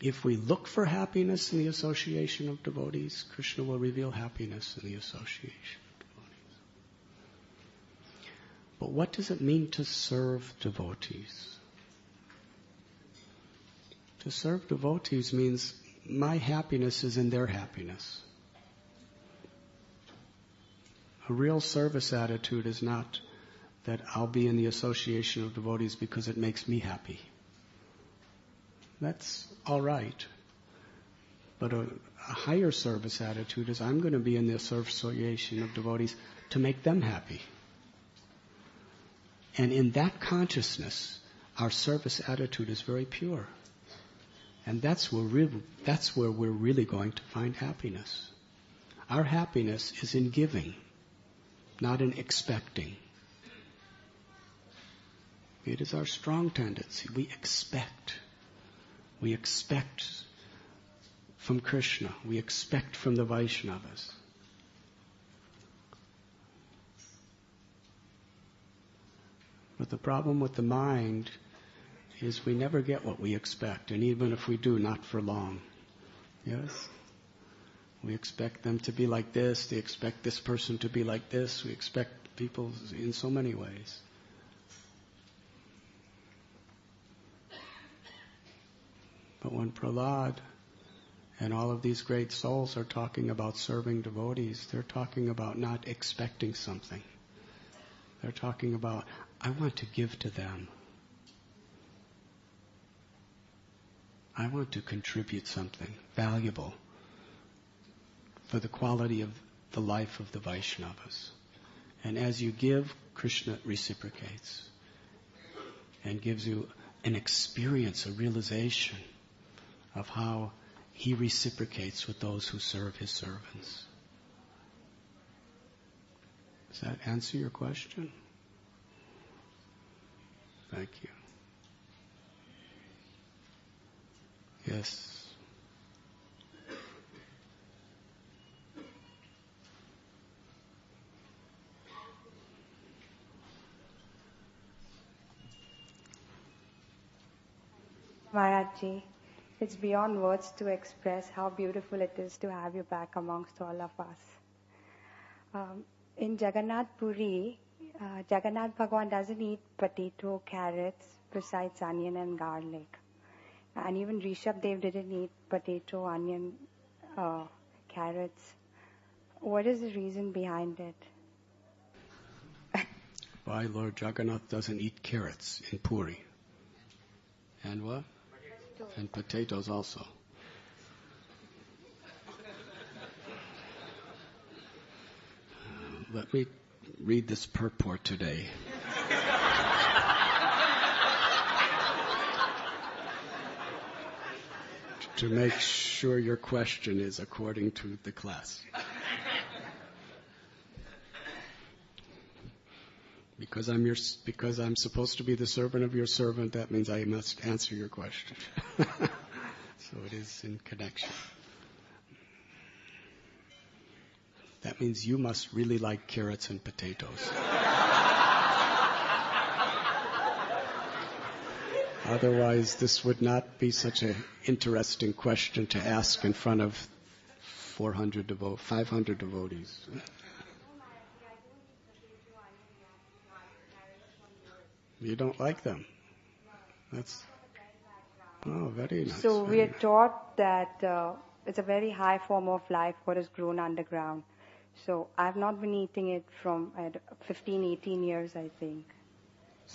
If we look for happiness in the association of devotees, Krishna will reveal happiness in the association of devotees. But what does it mean to serve devotees? To serve devotees means my happiness is in their happiness. A real service attitude is not that I'll be in the association of devotees because it makes me happy. That's all right. But a higher service attitude is I'm going to be in the association of devotees to make them happy. And in that consciousness, our service attitude is very pure. And that's where we're really going to find happiness. Our happiness is in giving, not in expecting. It is our strong tendency. We expect. We expect from Krishna. We expect from the Vaishnavas. But the problem with the mind is we never get what we expect, and even if we do, not for long. Yes? We expect them to be like this, they expect this person to be like this, we expect people in so many ways. But when Prahlad and all of these great souls are talking about serving devotees, they're talking about not expecting something. They're talking about, I want to give to them. I want to contribute something valuable for the quality of the life of the Vaishnavas. And as you give, Krishna reciprocates and gives you an experience, a realization of how he reciprocates with those who serve his servants. Does that answer your question? Thank you. Yes. Maharajji, it's beyond words to express how beautiful it is to have you back amongst all of us. In Jagannath Puri, Jagannath Bhagavan doesn't eat potato, carrots, besides onion and garlic. And even Rishabh Dev didn't eat potato, onion, carrots. What is the reason behind it? Why Lord Jagannath doesn't eat carrots in Puri? And what? And potatoes also. Let me read this purport today. to make sure your question is according to the class. Because I'm supposed to be the servant of your servant, that means I must answer your question. So it is in connection. That means you must really like carrots and potatoes. Otherwise, this would not be such an interesting question to ask in front of 500 devotees. You don't like them? That's very nice. So we are taught that it's a very high form of life what is grown underground. So I've not been eating it from 15, 18 years, I think.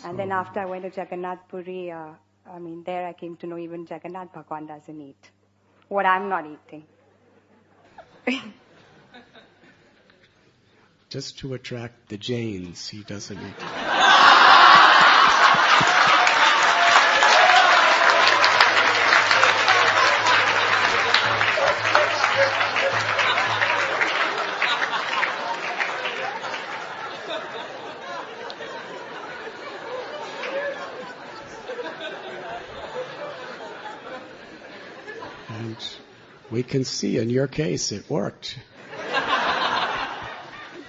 And then after I went to Jagannath Puri, there I came to know even Jagannath Bhagwan doesn't eat what I'm not eating. Just to attract the Jains, he doesn't eat. And we can see in your case it worked.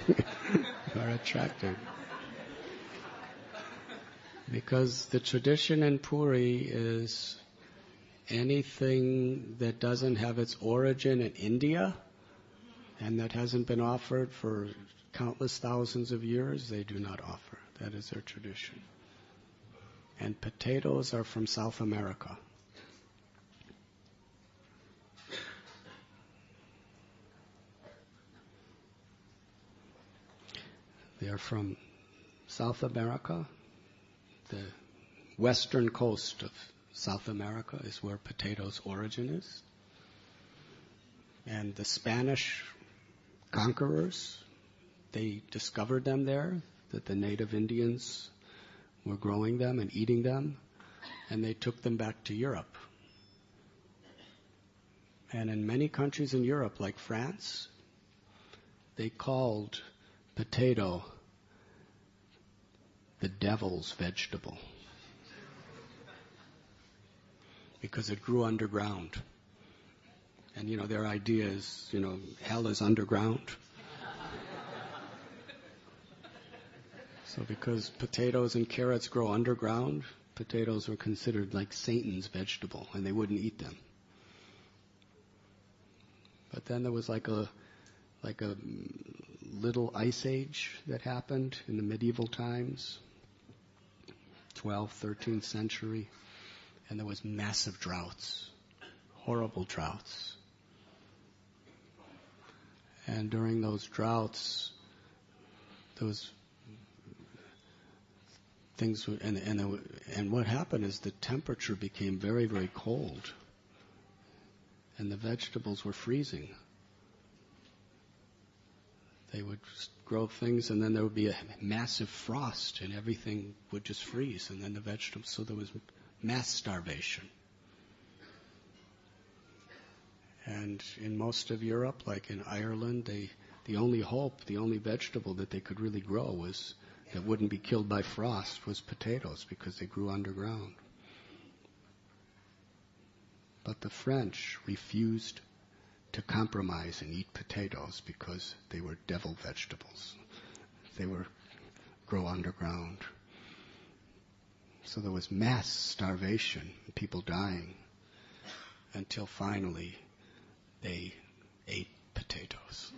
You are attracted. Because the tradition in Puri is anything that doesn't have its origin in India and that hasn't been offered for countless thousands of years, they do not offer. That is their tradition. And potatoes are from South America. They are from South America. The western coast of South America is where potatoes' origin is. And the Spanish conquerors, they discovered them there, that the native Indians were growing them and eating them, and they took them back to Europe. And in many countries in Europe, like France, they called potato the devil's vegetable because it grew underground. And their idea is, hell is underground. So because potatoes and carrots grow underground, potatoes were considered like Satan's vegetable, and they wouldn't eat them. But then there was like a little ice age that happened in the medieval times, 12th, 13th century, and there was massive droughts, horrible droughts. And during those droughts, those things, and what happened is the temperature became very, very cold, and the vegetables were freezing. They would grow things, and then there would be a massive frost, and everything would just freeze, and then the vegetables, so there was mass starvation. And in most of Europe, like in Ireland, the only hope, the only vegetable that they could really grow that wouldn't be killed by frost was potatoes, because they grew underground. But the French refused to compromise and eat potatoes because they were devil vegetables. They grow underground. So there was mass starvation, people dying, until finally they ate potatoes.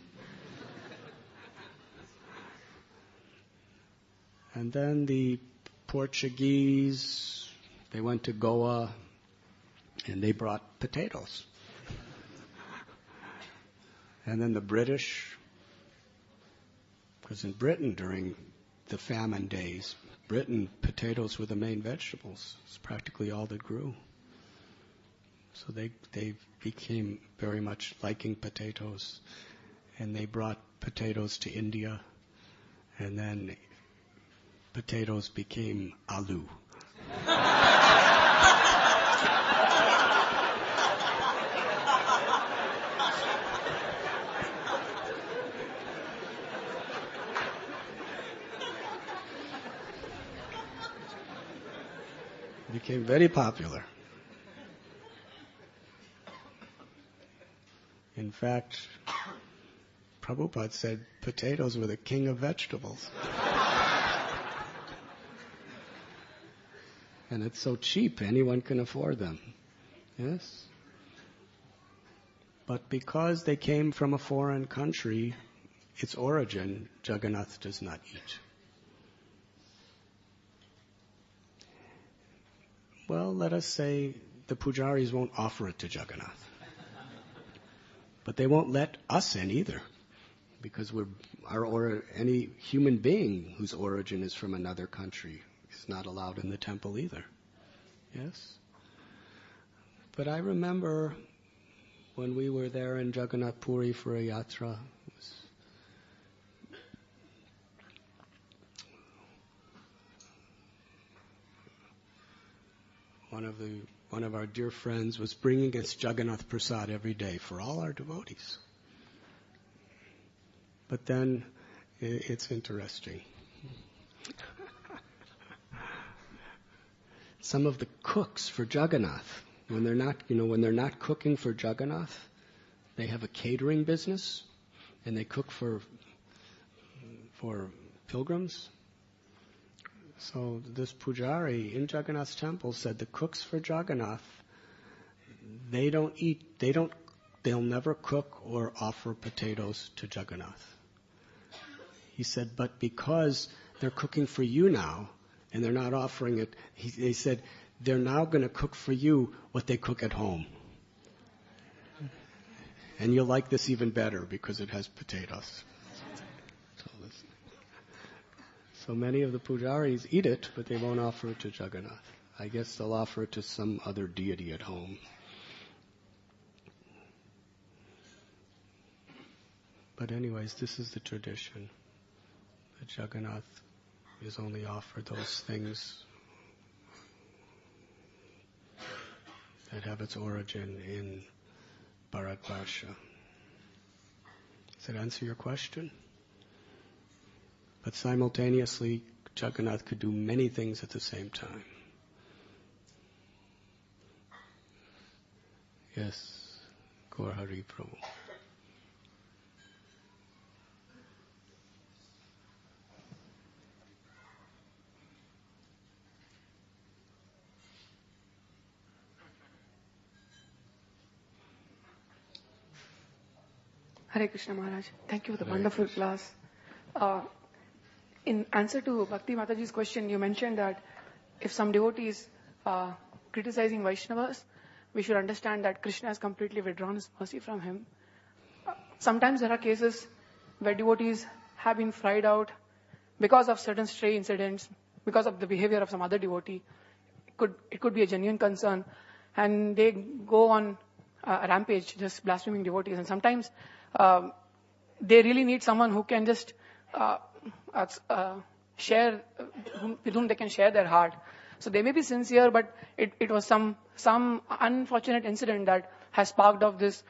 And then the Portuguese, they went to Goa and they brought potatoes. And then the British, because in Britain during the famine days, potatoes were the main vegetables. It's practically all that grew. So they became very much liking potatoes, and they brought potatoes to India, and then potatoes became aloo. Became very popular. In fact, Prabhupada said potatoes were the king of vegetables. And it's so cheap, anyone can afford them. Yes? But because they came from a foreign country, its origin, Jagannath does not eat. Well, let us say the pujaris won't offer it to Jagannath. But they won't let us in either. Because any human being whose origin is from another country is not allowed in the temple either. Yes? But I remember when we were there in Jagannath Puri for a yatra, one of our dear friends was bringing us Jagannath Prasad every day for all our devotees. But then it's interesting. Some of the cooks for Jagannath, when they're not cooking for Jagannath, they have a catering business and they cook for pilgrims. So this pujari in Jagannath's temple said the cooks for Jagannath, they'll never cook or offer potatoes to Jagannath. He said, but because they're cooking for you now, and they're not offering it, they said, they're now going to cook for you what they cook at home. And you'll like this even better because it has potatoes. So many of the pujaris eat it, but they won't offer it to Jagannath. I guess they'll offer it to some other deity at home. But anyways, this is the tradition. That Jagannath is only offered those things that have its origin in Bharatvarsha. Does that answer your question? But simultaneously, Jagannath could do many things at the same time. Yes, Gaur Hari Prabhu. Hare Krishna Maharaj. Thank you for the wonderful class. In answer to Bhakti Mataji's question, you mentioned that if some devotee is criticizing Vaishnavas, we should understand that Krishna has completely withdrawn his mercy from him. Sometimes there are cases where devotees have been fried out because of certain stray incidents, because of the behavior of some other devotee. It could be a genuine concern, and they go on a rampage, just blaspheming devotees. And sometimes they really need someone who can just share, with whom they can share their heart. So they may be sincere, but it was some unfortunate incident that has sparked off this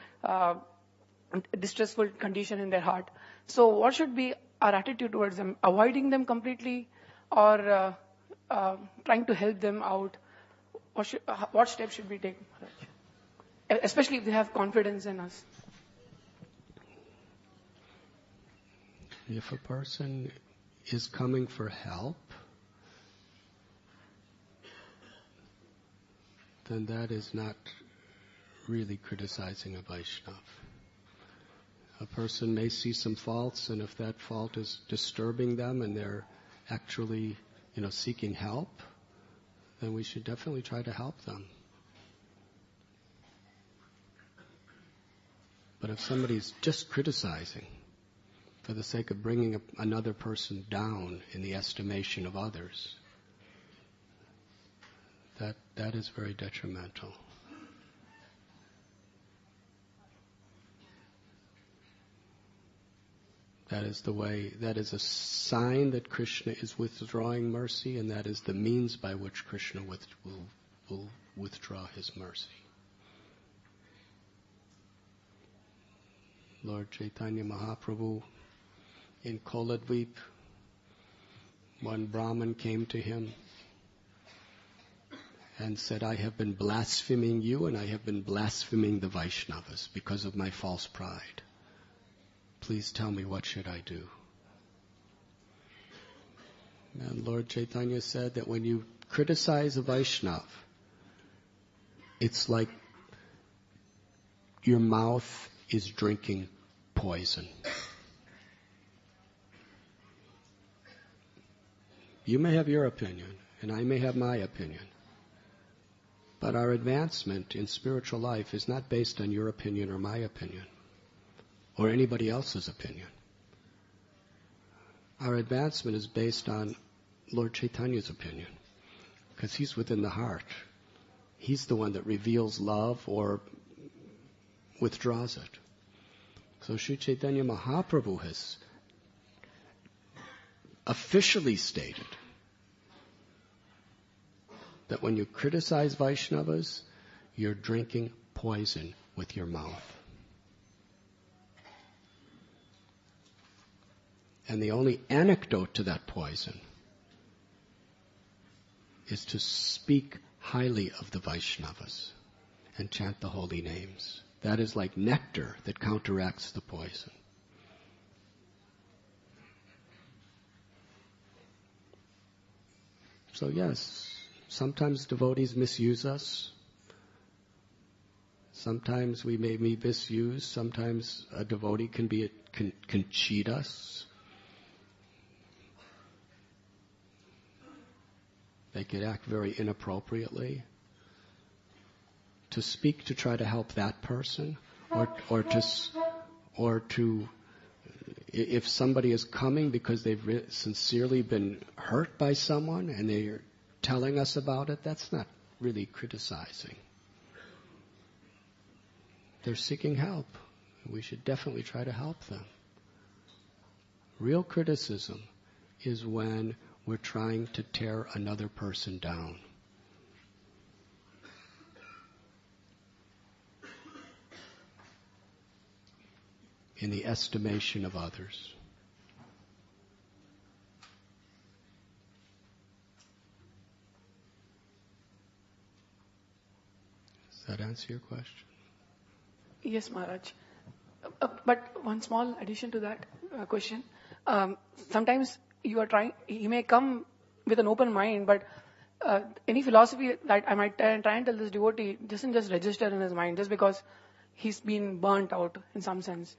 distressful condition in their heart. So what should be our attitude towards them? Avoiding them completely, or trying to help them out? What steps should we take, especially if they have confidence in us? If a person is coming for help, then that is not really criticizing a Vaishnava. A person may see some faults, and if that fault is disturbing them and they're actually, seeking help, then we should definitely try to help them. But if somebody's just criticizing for the sake of bringing another person down in the estimation of others, that is very detrimental. That is a sign that Krishna is withdrawing mercy, and that is the means by which Krishna will withdraw his mercy. Lord Chaitanya Mahaprabhu in Koladvip, one Brahmin came to him and said, I have been blaspheming you and I have been blaspheming the Vaishnavas because of my false pride. Please tell me, what should I do? And Lord Chaitanya said that when you criticize a Vaishnav, it's like your mouth is drinking poison. You may have your opinion, and I may have my opinion. But our advancement in spiritual life is not based on your opinion or my opinion, or anybody else's opinion. Our advancement is based on Lord Chaitanya's opinion, because he's within the heart. He's the one that reveals love or withdraws it. So Sri Chaitanya Mahaprabhu has officially stated that when you criticize Vaishnavas, you're drinking poison with your mouth. And the only antidote to that poison is to speak highly of the Vaishnavas and chant the holy names. That is like nectar that counteracts the poison. So yes, sometimes devotees misuse us. Sometimes we may be misused. Sometimes a devotee can cheat us. They could act very inappropriately. To speak to try to help that person, or to if somebody is coming because they've sincerely been hurt by someone and they're telling us about it, that's not really criticizing. They're seeking help. We should definitely try to help them. Real criticism is when we're trying to tear another person down. In the estimation of others. Does that answer your question? Yes, Maharaj. But one small addition to that question. Sometimes he may come with an open mind, but any philosophy that I might try and tell this devotee doesn't just register in his mind just because he's been burnt out in some sense.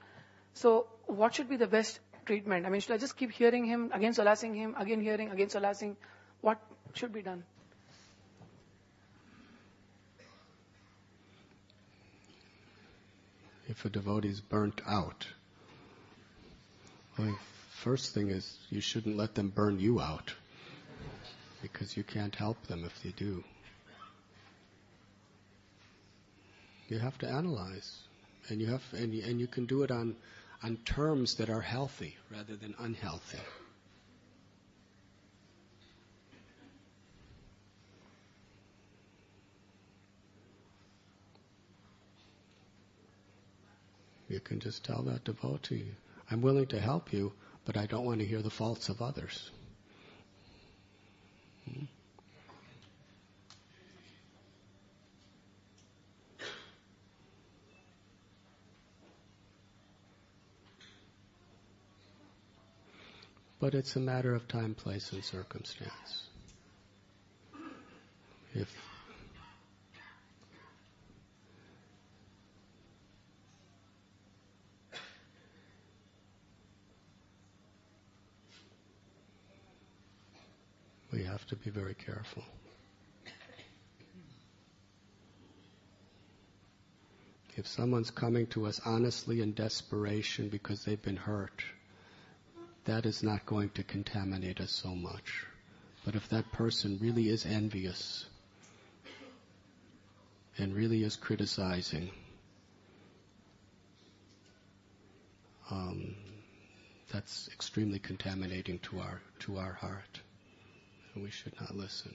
So what should be the best treatment? I mean, should I just keep hearing him, again solacing him, again hearing, again solacing? What should be done? If a devotee is burnt out, well, first thing is you shouldn't let them burn you out, because you can't help them if they do. You have to analyze, and you can do it on terms that are healthy rather than unhealthy. You can just tell that devotee, I'm willing to help you, but I don't want to hear the faults of others. But it's a matter of time, place, and circumstance. If we have to be very careful. If someone's coming to us honestly in desperation because they've been hurt, that is not going to contaminate us so much. But if that person really is envious and really is criticizing, that's extremely contaminating to our heart. And we should not listen.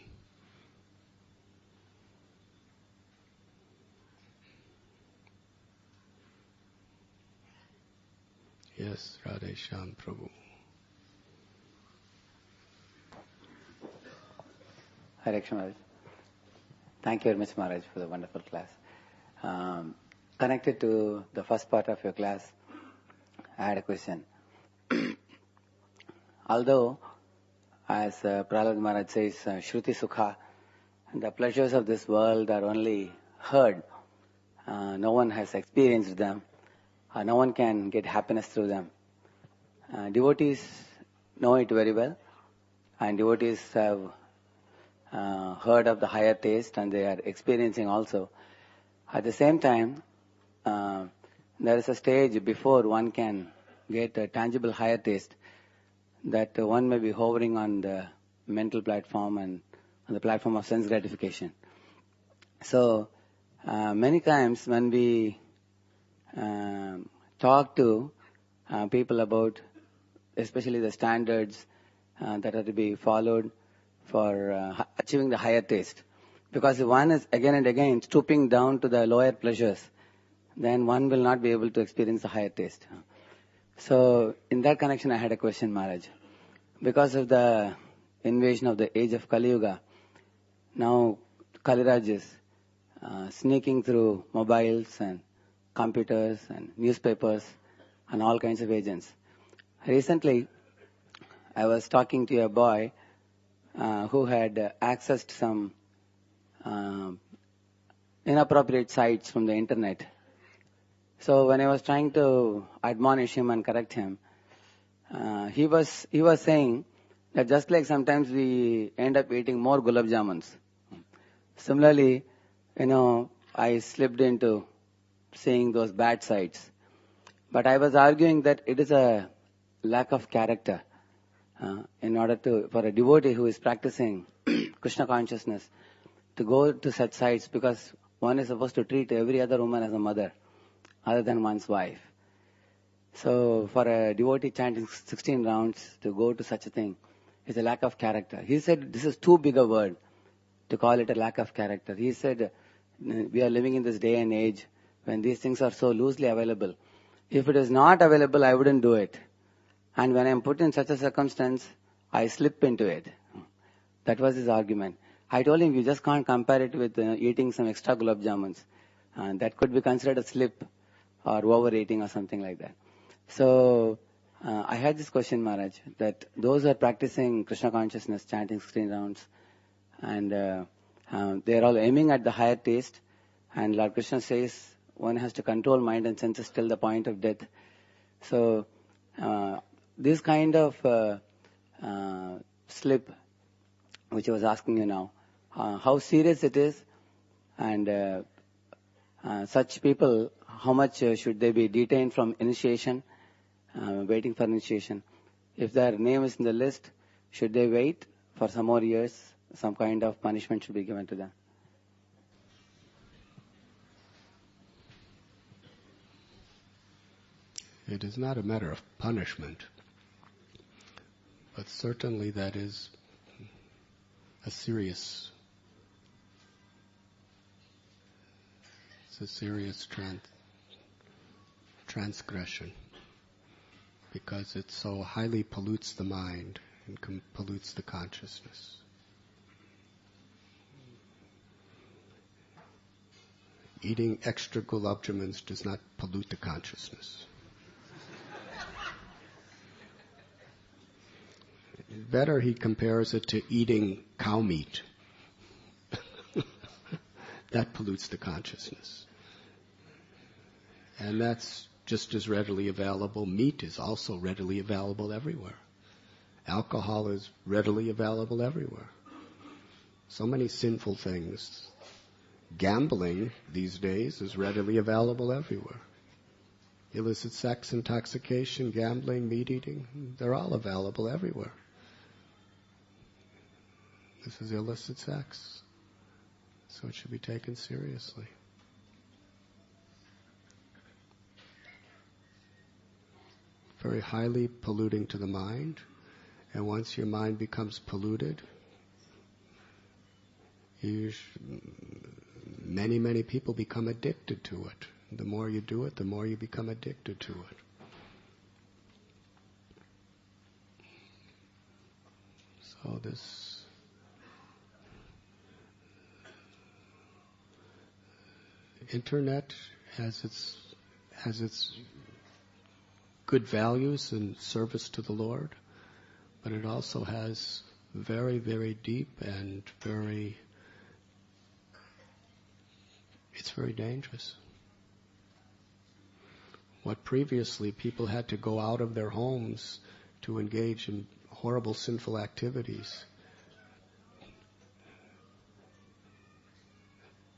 Yes, Radhe Shyam Prabhu. Hare Krishna. Thank you very much, Maharaj, for the wonderful class. Connected to the first part of your class, I had a question. Although, as Prahlad Maharaj says, Shruti Sukha, the pleasures of this world are only heard. No one has experienced them. No one can get happiness through them. Devotees know it very well, and devotees have heard of the higher taste, and they are experiencing also. At the same time, there is a stage before one can get a tangible higher taste, that one may be hovering on the mental platform and on the platform of sense gratification. So, many times when we talk to people about especially the standards that are to be followed for achieving the higher taste, because if one is again and again stooping down to the lower pleasures, then one will not be able to experience the higher taste. So, in that connection, I had a question, Maharaj. Because of the invasion of the age of Kali Yuga, now Kaliraj is sneaking through mobiles and computers and newspapers and all kinds of agents. Recently, I was talking to a boy who had accessed some inappropriate sites from the internet. So when I was trying to admonish him and correct him, he was saying that just like sometimes we end up eating more gulab jamuns. Similarly, I slipped into seeing those bad sites. But I was arguing that it is a lack of character in order for a devotee who is practicing Krishna consciousness to go to such sites, because one is supposed to treat every other woman as a mother other than one's wife. So for a devotee chanting 16 rounds to go to such a thing is a lack of character. He said this is too big a word to call it a lack of character. He said we are living in this day and age when these things are so loosely available. If it is not available, I wouldn't do it. And when I am put in such a circumstance, I slip into it. That was his argument. I told him, you just can't compare it with eating some extra gulab jamuns. That could be considered a slip or overeating or something like that. So, I had this question, Maharaj, that those who are practicing Krishna consciousness, chanting 16 rounds, and they are all aiming at the higher taste, and Lord Krishna says one has to control mind and senses till the point of death. So, this kind of slip, which I was asking you now, how serious it is, and such people, how much should they be detained from initiation, waiting for initiation? If their name is in the list, should they wait for some more years? Some kind of punishment should be given to them. It is not a matter of punishment, but certainly that is a serious transgression, because it so highly pollutes the mind and pollutes the consciousness. Eating extra gulab jamuns does not pollute the consciousness. Better he compares it to eating cow meat. That pollutes the consciousness. And that's just as readily available. Meat is also readily available everywhere. Alcohol is readily available everywhere. So many sinful things. Gambling these days is readily available everywhere. Illicit sex, intoxication, gambling, meat eating, they're all available everywhere. This is illicit sex, so it should be taken seriously. Very highly polluting to the mind, and once your mind becomes polluted, many people become addicted to it. The more you do it, the more you become addicted to it. So internet has its good values and service to the Lord, but it also has very, very deep and it's very dangerous. What previously people had to go out of their homes to engage in horrible sinful activities,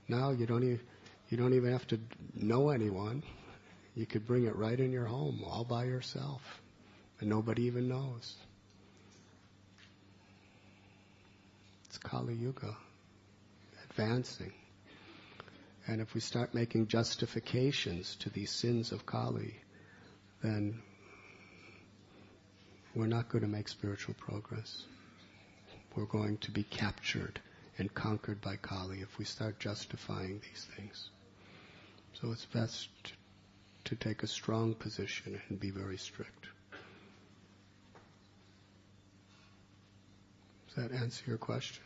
now you don't even have to know anyone. You could bring it right in your home, all by yourself, and nobody even knows. It's Kali Yuga, advancing. And if we start making justifications to these sins of Kali, then we're not going to make spiritual progress. We're going to be captured and conquered by Kali if we start justifying these things. So it's best to take a strong position and be very strict. Does that answer your question?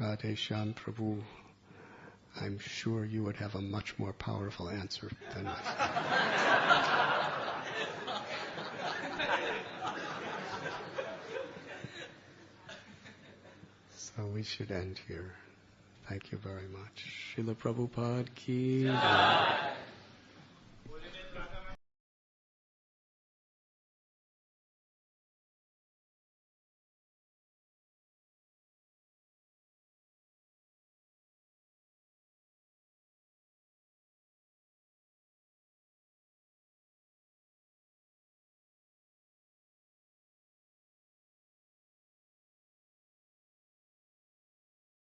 Radhe Shyam Prabhu, I'm sure you would have a much more powerful answer than I. So we should end here. Thank you very much. Srila Prabhupada ki jai.